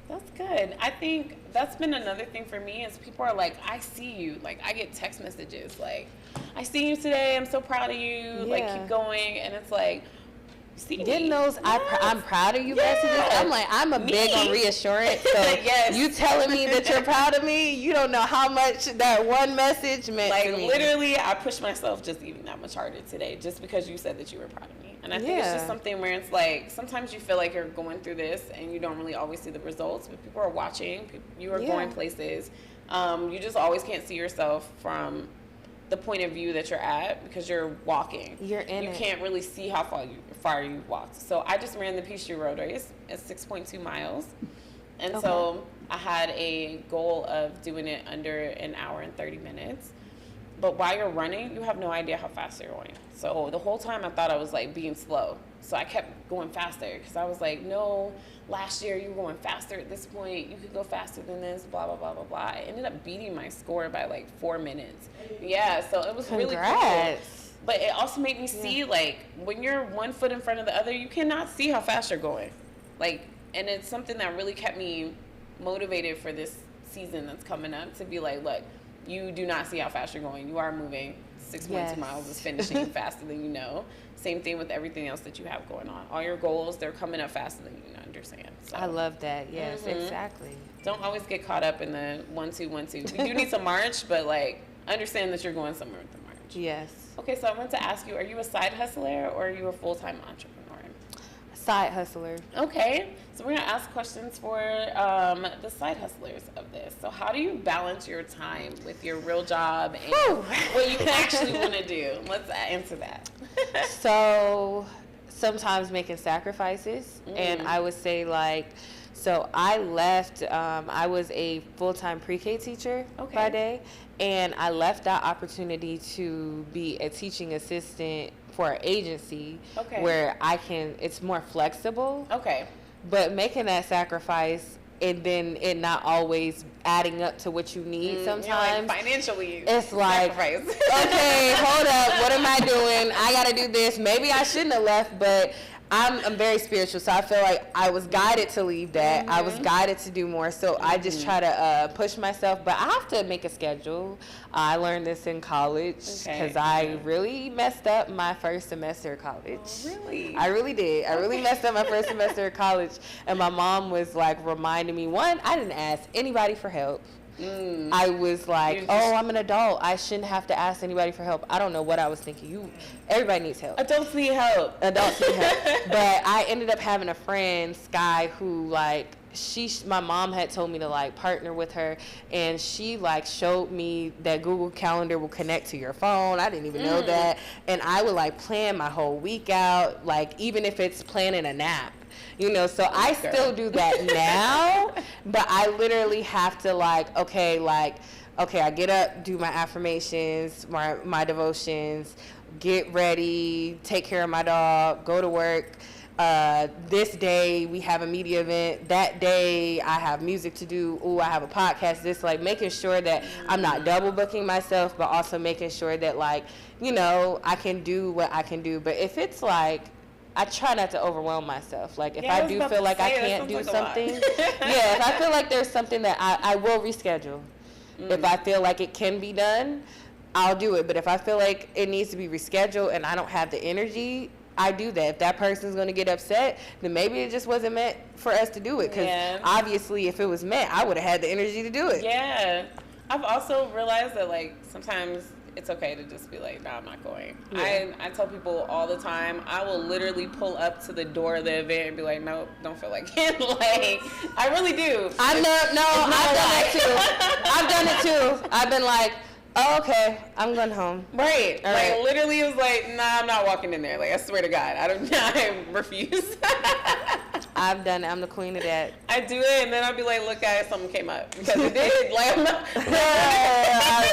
That's good. I think that's been another thing for me is people are like, I see you. Like, I get text messages like, I see you today. I'm so proud of you. Like, keep going. And it's like, see getting those I'm proud of you messages. I'm like, I'm big on reassurance. So you telling me that you're proud of me, you don't know how much that one message meant to me. Like, literally, I pushed myself just even that much harder today just because you said that you were proud of me. And I think it's just something where it's like, sometimes you feel like you're going through this and you don't really always see the results, but people are watching. You are going places. You just always can't see yourself from the point of view that you're at because you're walking. You're in it. You can't really see how far you walked. So I just ran the Peachtree Road Race at 6.2 miles. And so I had a goal of doing it under an hour and 30 minutes. But while you're running, you have no idea how fast you're going. So the whole time I thought I was like being slow. So I kept going faster because I was like, no, last year you were going faster at this point. You could go faster than this, blah, blah, blah, blah, blah. I ended up beating my score by like 4 minutes. Yeah, so it was really cool. But it also made me see, like, when you're one foot in front of the other, you cannot see how fast you're going. Like, and it's something that really kept me motivated for this season that's coming up to be like, look, you do not see how fast you're going. You are moving. 6.2 miles is finishing faster than you know. Same thing with everything else that you have going on. All your goals, they're coming up faster than you understand. So. I love that. Yes, exactly. Don't always get caught up in the 1-2, 1-2. We do need some march, but, like, understand that you're going somewhere with the march. Yes. Okay, so I wanted to ask you, are you a side hustler or are you a full-time entrepreneur? Side hustler. Okay, so we're gonna ask questions for the side hustlers of this. So how do you balance your time with your real job and what you actually want to do? Let's answer that. So sometimes making sacrifices, and I would say like, so I left, I was a full-time pre-K teacher by day, and I left that opportunity to be a teaching assistant for an agency where it's more flexible. Okay. But making that sacrifice and then it not always adding up to what you need sometimes. Like financially. It's like, sacrifice. Okay, hold up, what am I doing? I gotta do this. Maybe I shouldn't have left, but I'm very spiritual, so I feel like I was guided to leave that. I was guided to do more, so I just try to push myself. But I have to make a schedule. I learned this in college because I really messed up my first semester of college. Oh, really? I really did. I really messed up my first semester of college, and my mom was like reminding me, one, I didn't ask anybody for help. I was like, I'm an adult. I shouldn't have to ask anybody for help. I don't know what I was thinking. Everybody needs help. Adults need help. Adults need help. But I ended up having a friend, Sky, who like, my mom had told me to like partner with her, and she like showed me that Google Calendar will connect to your phone. I didn't even know that. And I would like plan my whole week out, like even if it's planning a nap. You know, so I still do that now, but I literally have to okay, I get up, do my affirmations, my devotions, get ready, take care of my dog, go to work. This day we have a media event. That day I have music to do. I have a podcast. This, like, making sure that I'm not double booking myself, but also making sure that, like, you know, I can do what I can do. But if it's like, I try not to overwhelm myself. Like, if I do feel like I can't do something, if I feel like there's something that I will reschedule. If I feel like it can be done, I'll do it. But if I feel like it needs to be rescheduled and I don't have the energy, I do that. If that person's going to get upset, then maybe it just wasn't meant for us to do it. Because obviously, if it was meant, I would have had the energy to do it. Yeah. I've also realized that, like, sometimes it's okay to just be like, nah, I'm not going. I tell people all the time, I will literally pull up to the door of the event and be like, nope, don't feel like it. Like, I really do. I've done it too. I've been like, oh, okay, I'm going home. Right. All right. Literally, it was like, nah, I'm not walking in there. Like, I swear to God, I refuse. I've done it. I'm the queen of that. I do it, and then I'll be like, look, guys, something came up. Because it did. Like, I'm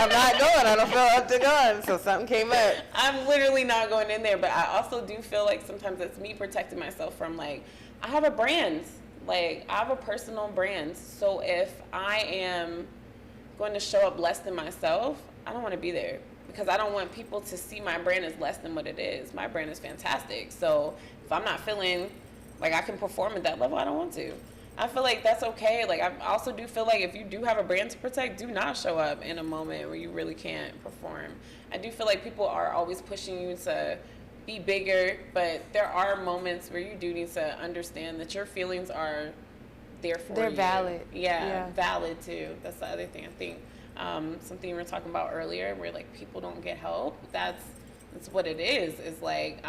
not going. I don't feel up to going. So something came up. I'm literally not going in there. But I also do feel like sometimes it's me protecting myself from, like, I have a brand. Like, I have a personal brand. So if I am going to show up less than myself, I don't want to be there. Because I don't want people to see my brand as less than what it is. My brand is fantastic. So if I'm not feeling like I can perform at that level, I don't want to. I feel like that's okay. Like, I also do feel like if you do have a brand to protect, do not show up in a moment where you really can't perform. I do feel like people are always pushing you to be bigger, but there are moments where you do need to understand that your feelings are there for you. They're valid. Yeah, valid too. That's the other thing. I think something we were talking about earlier, where like people don't get help. That's what it is. Is like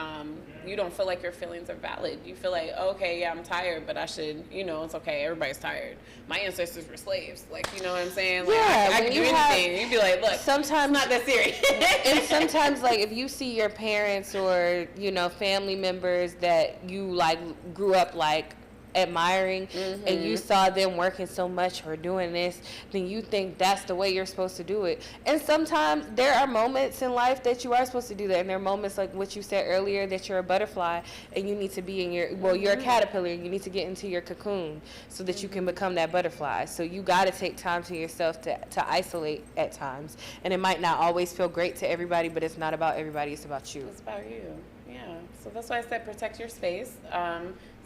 you don't feel like your feelings are valid. You feel like, okay, yeah, I'm tired, but I should, you know, it's okay. Everybody's tired. My ancestors were slaves. Like, you know what I'm saying? Like, I can do anything. You'd be like, look, sometimes not that serious. And sometimes, like, if you see your parents or, you know, family members that you like grew up like admiring, and you saw them working so much or doing this, then you think that's the way you're supposed to do it. And sometimes there are moments in life that you are supposed to do that, and there are moments like what you said earlier, that you're a butterfly and you need to be in your, you're a caterpillar, and you need to get into your cocoon so that you can become that butterfly. So you got to take time to yourself to isolate at times, and it might not always feel great to everybody, but it's not about everybody, it's about you. It's about you. Yeah. So that's why I said protect your space.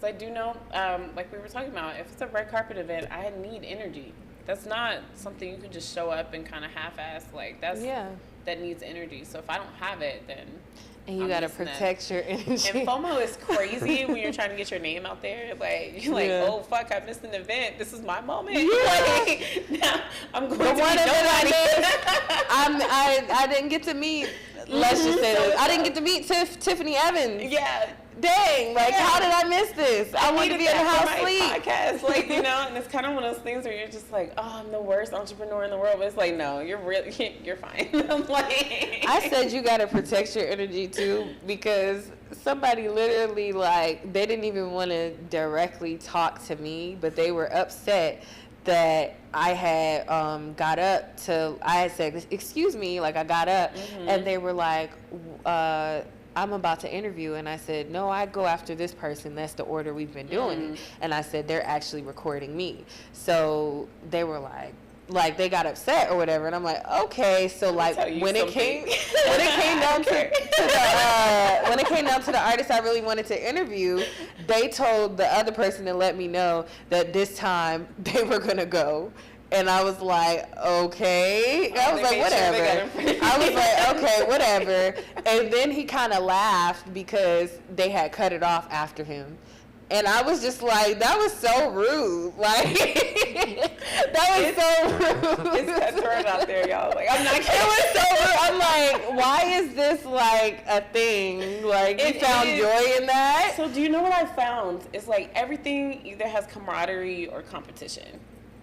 So I do know, like we were talking about, if it's a red carpet event, I need energy. That's not something you can just show up and kind of half-ass. Like, that needs energy. So if I don't have it, then and you gotta protect your energy. And FOMO is crazy when you're trying to get your name out there. Like, you're like, oh fuck, I missed an event. This is my moment. Like, now I'm going to meet nobody. I didn't get to meet. Let's just say this. I didn't get to meet Tiffany Evans. Yeah. dang, like, how did I miss this? I want to be in the house sleep. Podcast, like, you know, and it's kind of one of those things where you're just like, oh, I'm the worst entrepreneur in the world. But it's like, no, you're fine. I'm like, I said you got to protect your energy too, because somebody literally, like, they didn't even want to directly talk to me, but they were upset that I had got up to, I had said, excuse me, like I got up, and they were like, I'm about to interview, and I said, no, I go after this person. That's the order we've been doing. And I said, they're actually recording me. So they were like they got upset or whatever, and I'm like, okay. So like when it came down to the artist I really wanted to interview, they told the other person to let me know that this time they were gonna go. And I was like, okay. I was like, whatever. I was like, okay, whatever. And then he kind of laughed because they had cut it off after him. And I was just like, that was so rude. Like, that was so rude. It's cutthroat out there, y'all. Like, I'm not kidding. It was so rude. I'm like, why is this like a thing? Like, you found joy in that? So do you know what I found? It's like everything either has camaraderie or competition.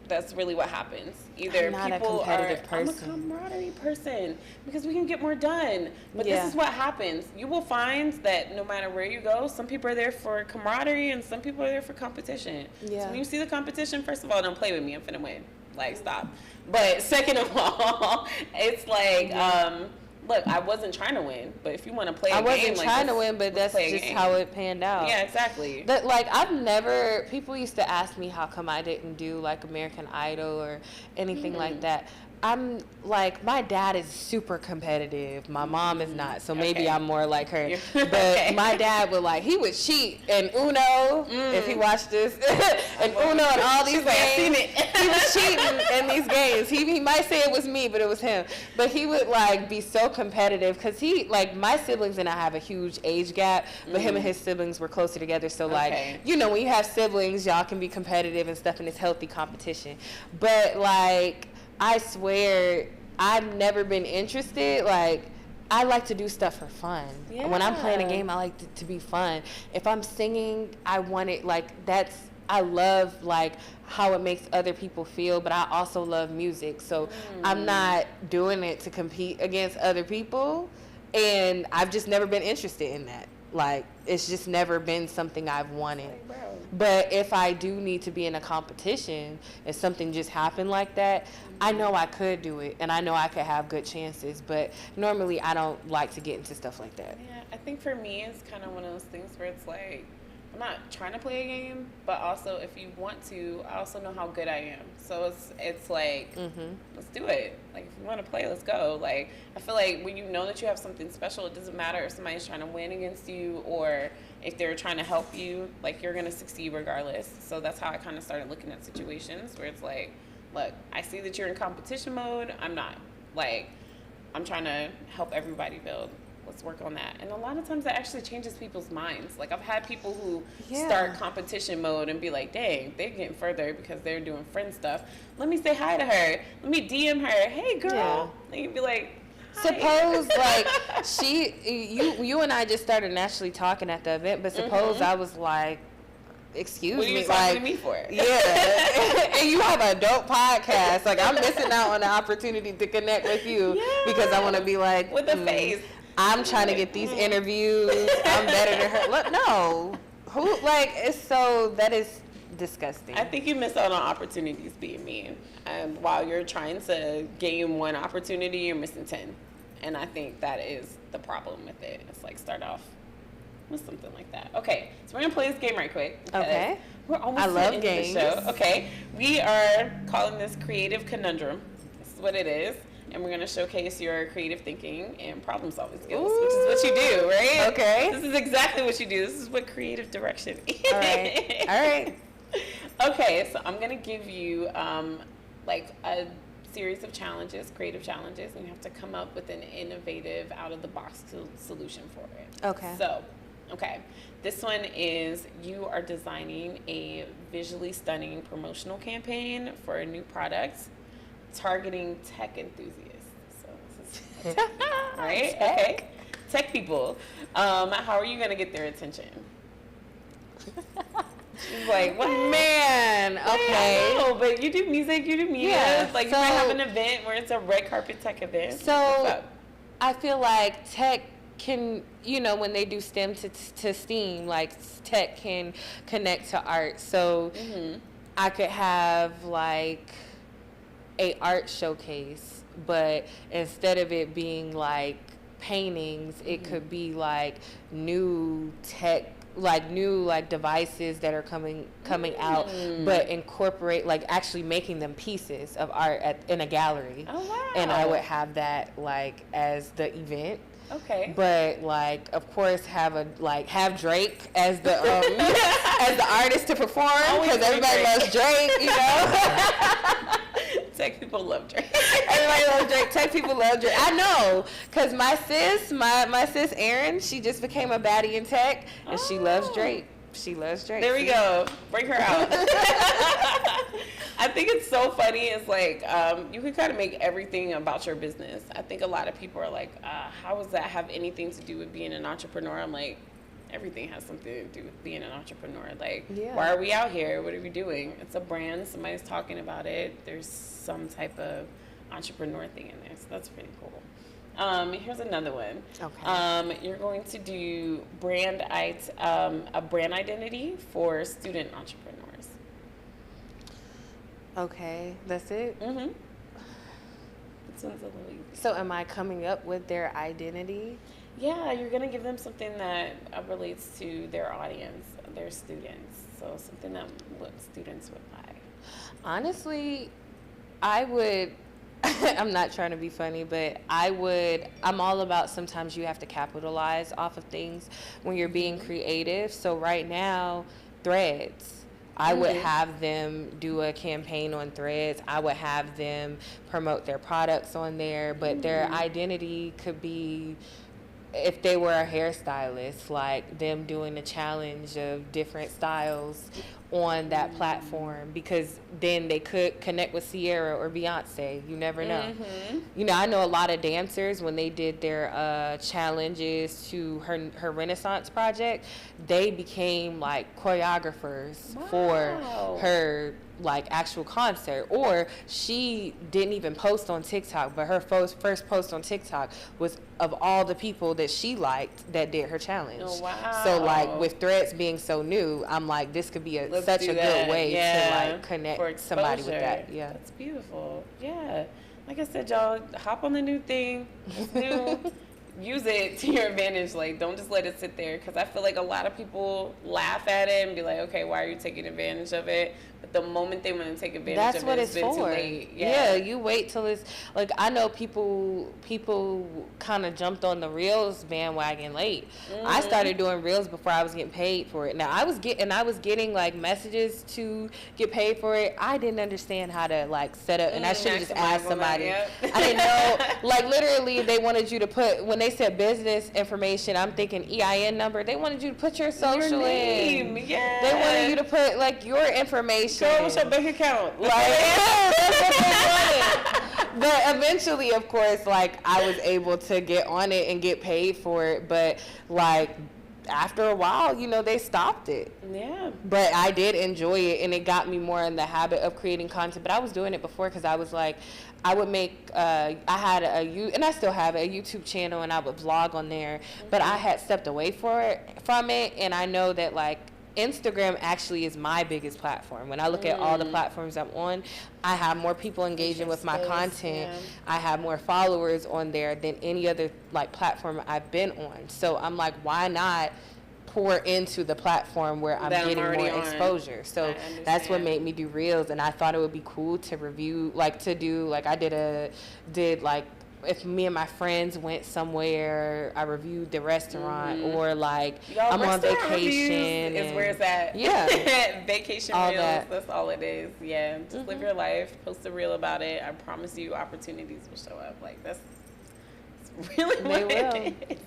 That's really what happens. Either I'm not people a competitive person. I'm a camaraderie person because we can get more done. But this is what happens. You will find that no matter where you go, some people are there for camaraderie and some people are there for competition. Yeah. So when you see the competition, first of all, don't play with me. I'm finna win. Like, stop. But second of all, it's like, look, I wasn't trying to win, but if you want to play a game, I wasn't trying to win, but that's just how it panned out. Yeah, exactly. That, like, people used to ask me how come I didn't do, like, American Idol or anything like that. I'm, like, my dad is super competitive. My mom is not, so maybe I'm more like her. But my dad would, like, he would cheat in Uno, if he watched this, and Uno and all these games. I've seen it. He was cheating in these games. He might say it was me, but it was him. But he would, like, be so competitive because my siblings and I have a huge age gap, but him and his siblings were closer together. So, like, you know, when you have siblings, y'all can be competitive and stuff, and it's healthy competition. But, like, I swear, I've never been interested. Like, I like to do stuff for fun. Yeah. When I'm playing a game, I like to be fun. If I'm singing, I want it, like, I love, like, how it makes other people feel, but I also love music. So I'm not doing it to compete against other people, and I've just never been interested in that. Like, it's just never been something I've wanted. But if I do need to be in a competition, if something just happened like that, I know I could do it, and I know I could have good chances. But normally, I don't like to get into stuff like that. Yeah, I think for me, it's kind of one of those things where it's like, I'm not trying to play a game, but also if you want to, I also know how good I am. So it's like, let's do it. Like, if you want to play, let's go. Like, I feel like when you know that you have something special, it doesn't matter if somebody's trying to win against you or if they're trying to help you, like, you're going to succeed regardless. So that's how I kind of started looking at situations where it's like, look, I see that you're in competition mode. I'm not. Like, I'm trying to help everybody build. Let's work on that. And a lot of times that actually changes people's minds. Like, I've had people who start competition mode and be like, dang, they're getting further because they're doing friend stuff. Let me say hi to her. Let me DM her. Hey, girl. Yeah. And you'd be like, hi. Suppose, like, you and I just started naturally talking at the event, but suppose I was like, excuse what are you me, talking like, to me for? Yeah. And you have a dope podcast. Like, I'm missing out on the opportunity to connect with you because I want to be like, with a face. I'm trying to get these interviews. I'm better than her. Look, no. Who, like, that is disgusting. I think you miss out on opportunities being mean. While you're trying to gain one opportunity, you're missing 10. And I think that is the problem with it. It's like, start off with something like that. Okay, so we're going to play this game right quick. Okay. We're almost I love to the games. End of the show. Okay, we are calling this Creative Conundrum. This is what it is. And we're going to showcase your creative thinking and problem solving skills, which is what you do, right? Okay. This is exactly what you do. This is what creative direction is. All right. Okay, so I'm going to give you like a series of challenges, creative challenges, and you have to come up with an innovative, out-of-the-box solution for it. Okay. So, this one is you are designing a visually stunning promotional campaign for a new product targeting tech enthusiasts. So this is right? Tech. Okay. Tech people. How are you going to get their attention? She's like, what? Man, okay. No, but you do music, you do media. Yeah, Like, you might have an event where it's a red carpet tech event. So, I feel like tech can, you know, when they do STEM to STEAM, like, tech can connect to art. So, I could have, like, a art showcase, but instead of it being, like, paintings, it could be, like, new tech, like new like devices that are coming out, but incorporate like actually making them pieces of art in a gallery. Oh wow! And I would have that like as the event. Okay. But like, of course, have Drake as the as the artist to perform because everybody loves Drake, you know. Tech people love Drake. Everybody loves Drake. Tech people love Drake. I know, cause my sis Erin, she just became a baddie in tech, and she loves Drake. She loves Drake. There we go. Bring her out. I think it's so funny. It's like you can kind of make everything about your business. I think a lot of people are like, how does that have anything to do with being an entrepreneur? I'm like, everything has something to do with being an entrepreneur. Like, why are we out here? What are we doing? It's a brand. Somebody's talking about it. There's some type of entrepreneur thing in there. So that's pretty cool. Here's another one. Okay. You're going to do a brand identity for student entrepreneurs. Okay, that's it? Mm-hmm. This one's a little easy. So am I coming up with their identity? Yeah, you're going to give them something that relates to their audience, their students. So something that what students would buy. Honestly, I would, I'm not trying to be funny, but I'm all about sometimes you have to capitalize off of things when you're being creative. So right now, Threads. I would have them do a campaign on Threads. I would have them promote their products on there, but their identity could be, if they were a hairstylist, like them doing a challenge of different styles on that platform, because then they could connect with Sierra or Beyonce. You never know. You know, I know a lot of dancers, when they did their challenges to her Renaissance project, they became like choreographers for her like actual concert. Or she didn't even post on TikTok, but her first post on TikTok was of all the people that she liked that did her challenge. Oh, wow. So like with Threads being so new, I'm like, this could be such a good way to like connect somebody with that. Yeah, that's beautiful. Yeah, like I said, y'all, hop on the new thing. It's new. Use it to your advantage. Like, don't just let it sit there, because I feel like a lot of people laugh at it and be like, okay, why are you taking advantage of it? But the moment they want to take advantage of it, it's been too late. Yeah, you wait till it's like, I know people kind of jumped on the Reels bandwagon late. I started doing Reels before I was getting paid for it. Now I was getting like messages to get paid for it. I didn't understand how to like set up, and I should have just asked somebody. I didn't know. Like literally, they wanted you to put, when they said business information, I'm thinking EIN number. They wanted you to put your social in. Yeah. They wanted you to put like your information. Girl, what's your bank account? Like, yeah, that's what they wanted. But eventually, of course, like I was able to get on it and get paid for it. But like after a while, you know, they stopped it. Yeah. But I did enjoy it, and it got me more in the habit of creating content. But I was doing it before because I was like, I would make, I had and I still have a YouTube channel, and I would vlog on there. But I had stepped away from it, and I know that like Instagram actually is my biggest platform. When I look at all the platforms I'm on, I have more people engaging with my content. Yeah. I have more followers on there than any other like platform I've been on. So I'm like, why not pour into the platform where I'm getting more exposure? So that's what made me do Reels, and I thought it would be cool to review, like to do, like I did like, if me and my friends went somewhere, I reviewed the restaurant, or like I'm on vacation. Is where it's at. Yeah. Vacation all reels, that. That's all it is. Yeah. Just live your life, post a reel about it. I promise you opportunities will show up. Like that's really what it is.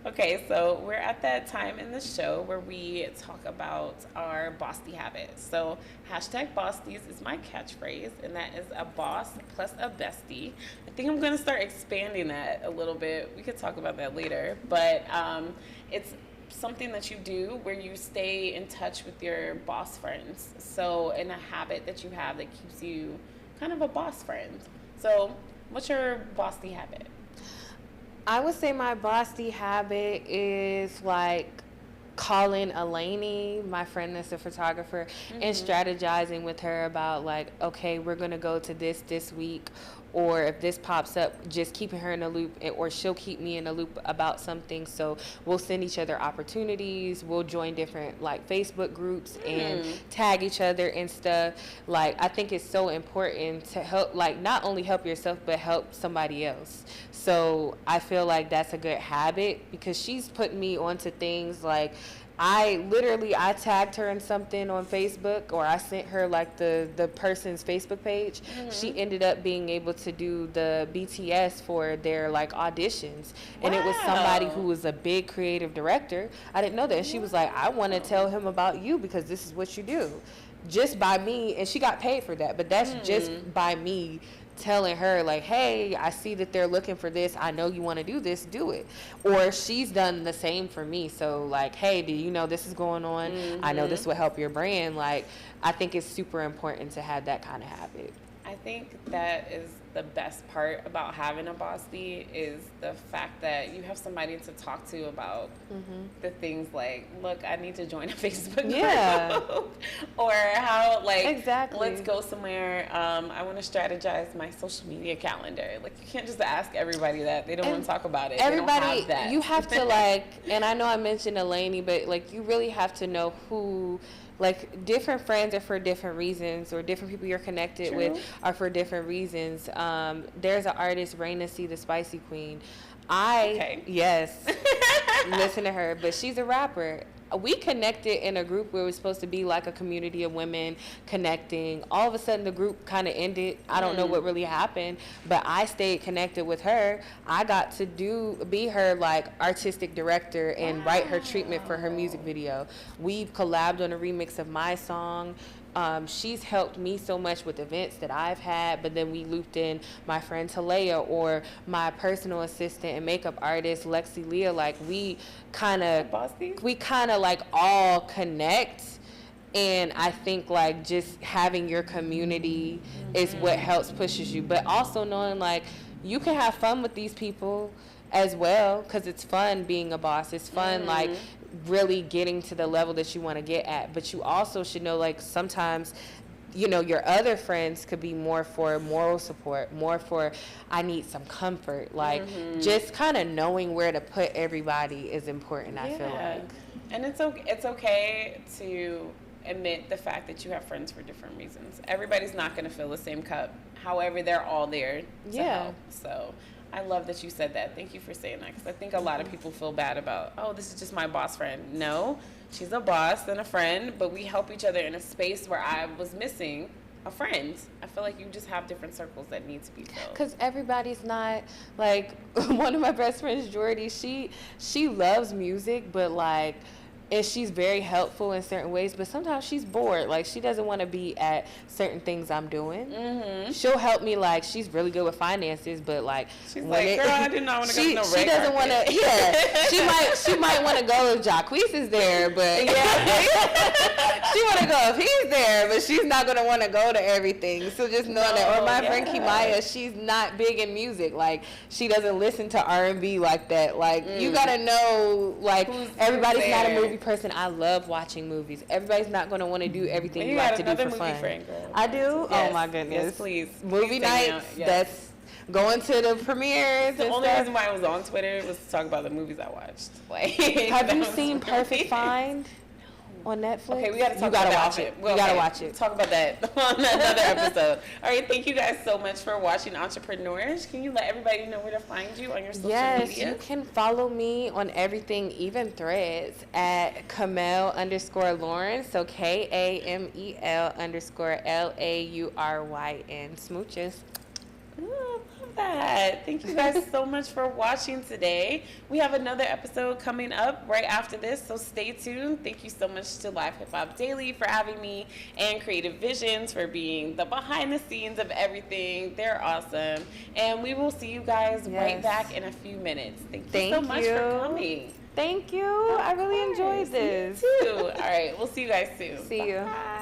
Okay, so we're at that time in the show where we talk about our bossy habits. So #Bossties is my catchphrase, and that is a boss plus a bestie. I think I'm going to start expanding that a little bit. We could talk about that later. But it's something that you do where you stay in touch with your boss friends. So, in a habit that you have that keeps you kind of a boss friend. So, what's your bossy habit? I would say my bossy habit is like calling Elaney, my friend that's a photographer, and strategizing with her about like, okay, we're gonna go to this week, or if this pops up, just keeping her in the loop, or she'll keep me in the loop about something. So we'll send each other opportunities. We'll join different like Facebook groups and tag each other and stuff. Like, I think it's so important to help, like, not only help yourself but help somebody else. So I feel like that's a good habit, because she's put me onto things like, I tagged her in something on Facebook, or I sent her like the person's Facebook page. She ended up being able to do the BTS for their like auditions. And it was somebody who was a big creative director. I didn't know that. And she was like, I want to tell him about you because this is what you do. Just by me, and she got paid for that, but that's just by me telling her like, hey, I see that they're looking for this, I know you want to do this, do it. Or she's done the same for me. So like, hey, do you know this is going on? I know this will help your brand. Like, I think it's super important to have that kind of habit. I think that is the best part about having a bossy, is the fact that you have somebody to talk to about the things like, look, I need to join a Facebook group. Or how, like, let's go somewhere. I want to strategize my social media calendar. Like, you can't just ask everybody that. They don't want to talk about it. Everybody, they don't have that. You have to, like, and I know I mentioned Elaney, but, like, you really have to know who, like, different friends are for different reasons, or different people you're connected with are for different reasons. There's an artist, Raina C, the Spicy Queen. Yes, listen to her, but she's a rapper. We connected in a group where it was supposed to be like a community of women connecting. All of a sudden, the group kind of ended. I don't know what really happened, but I stayed connected with her. I got to be her like artistic director and write her treatment for her music video. We've collabed on a remix of my song. She's helped me so much with events that I've had, but then we looped in my friend Talea, or my personal assistant and makeup artist Lexi Leah. Like, we kind of like all connect. And I think like just having your community is what helps pushes you, but also knowing like you can have fun with these people as well, because it's fun being a boss. It's fun like really getting to the level that you want to get at, but you also should know like sometimes, you know, your other friends could be more for moral support, more for I need some comfort. Like just kind of knowing where to put everybody is important. I feel like, and it's okay to admit the fact that you have friends for different reasons. Everybody's not going to fill the same cup. However, they're all there to help. So I love that you said that. Thank you for saying that, because I think a lot of people feel bad about, oh, this is just my boss friend. No, she's a boss and a friend, but we help each other in a space where I was missing a friend. I feel like you just have different circles that need to be filled. Because everybody's not, like, one of my best friends, Jordy, she loves music, but, like, and she's very helpful in certain ways, but sometimes she's bored. Like, she doesn't want to be at certain things I'm doing. She'll help me, like, she's really good with finances, but like, she's like, girl, I did not want to go to no red She doesn't want to. Yeah, she might want to go if Jacquees is there, but she want to go if he's there, but she's not gonna want to go to everything. So just know that. Or my friend Kimaya, she's not big in music. Like, she doesn't listen to R&B like that. Like, you gotta know, like, everybody's not a movie person. I love watching movies. Everybody's not going to want to do everything you like to do for fun. I do? Yes. Oh my goodness. Yes, please. Movie nights, that's going to the premieres. The only reason why I was on Twitter was to talk about the movies I watched. Like, have you seen Perfect Find on Netflix? Okay, we got to talk about watch it. You got to watch it. Talk about that on another episode. All right, thank you guys so much for watching Entrepreneurs. Can you let everybody know where to find you on your social media? Yes, you can follow me on everything, even Threads, at Kamel_Lauren. So KAMEL_LAURYN. Smooches. Oh, I love that. Thank you guys so much for watching today. We have another episode coming up right after this, so stay tuned. Thank you so much to Live Hip Hop Daily for having me, and Creative Visions for being the behind the scenes of everything. They're awesome. And we will see you guys right back in a few minutes. Thank you so much for coming. Thank you. I really enjoyed this. Me too. All right, we'll see you guys soon. See you. Bye.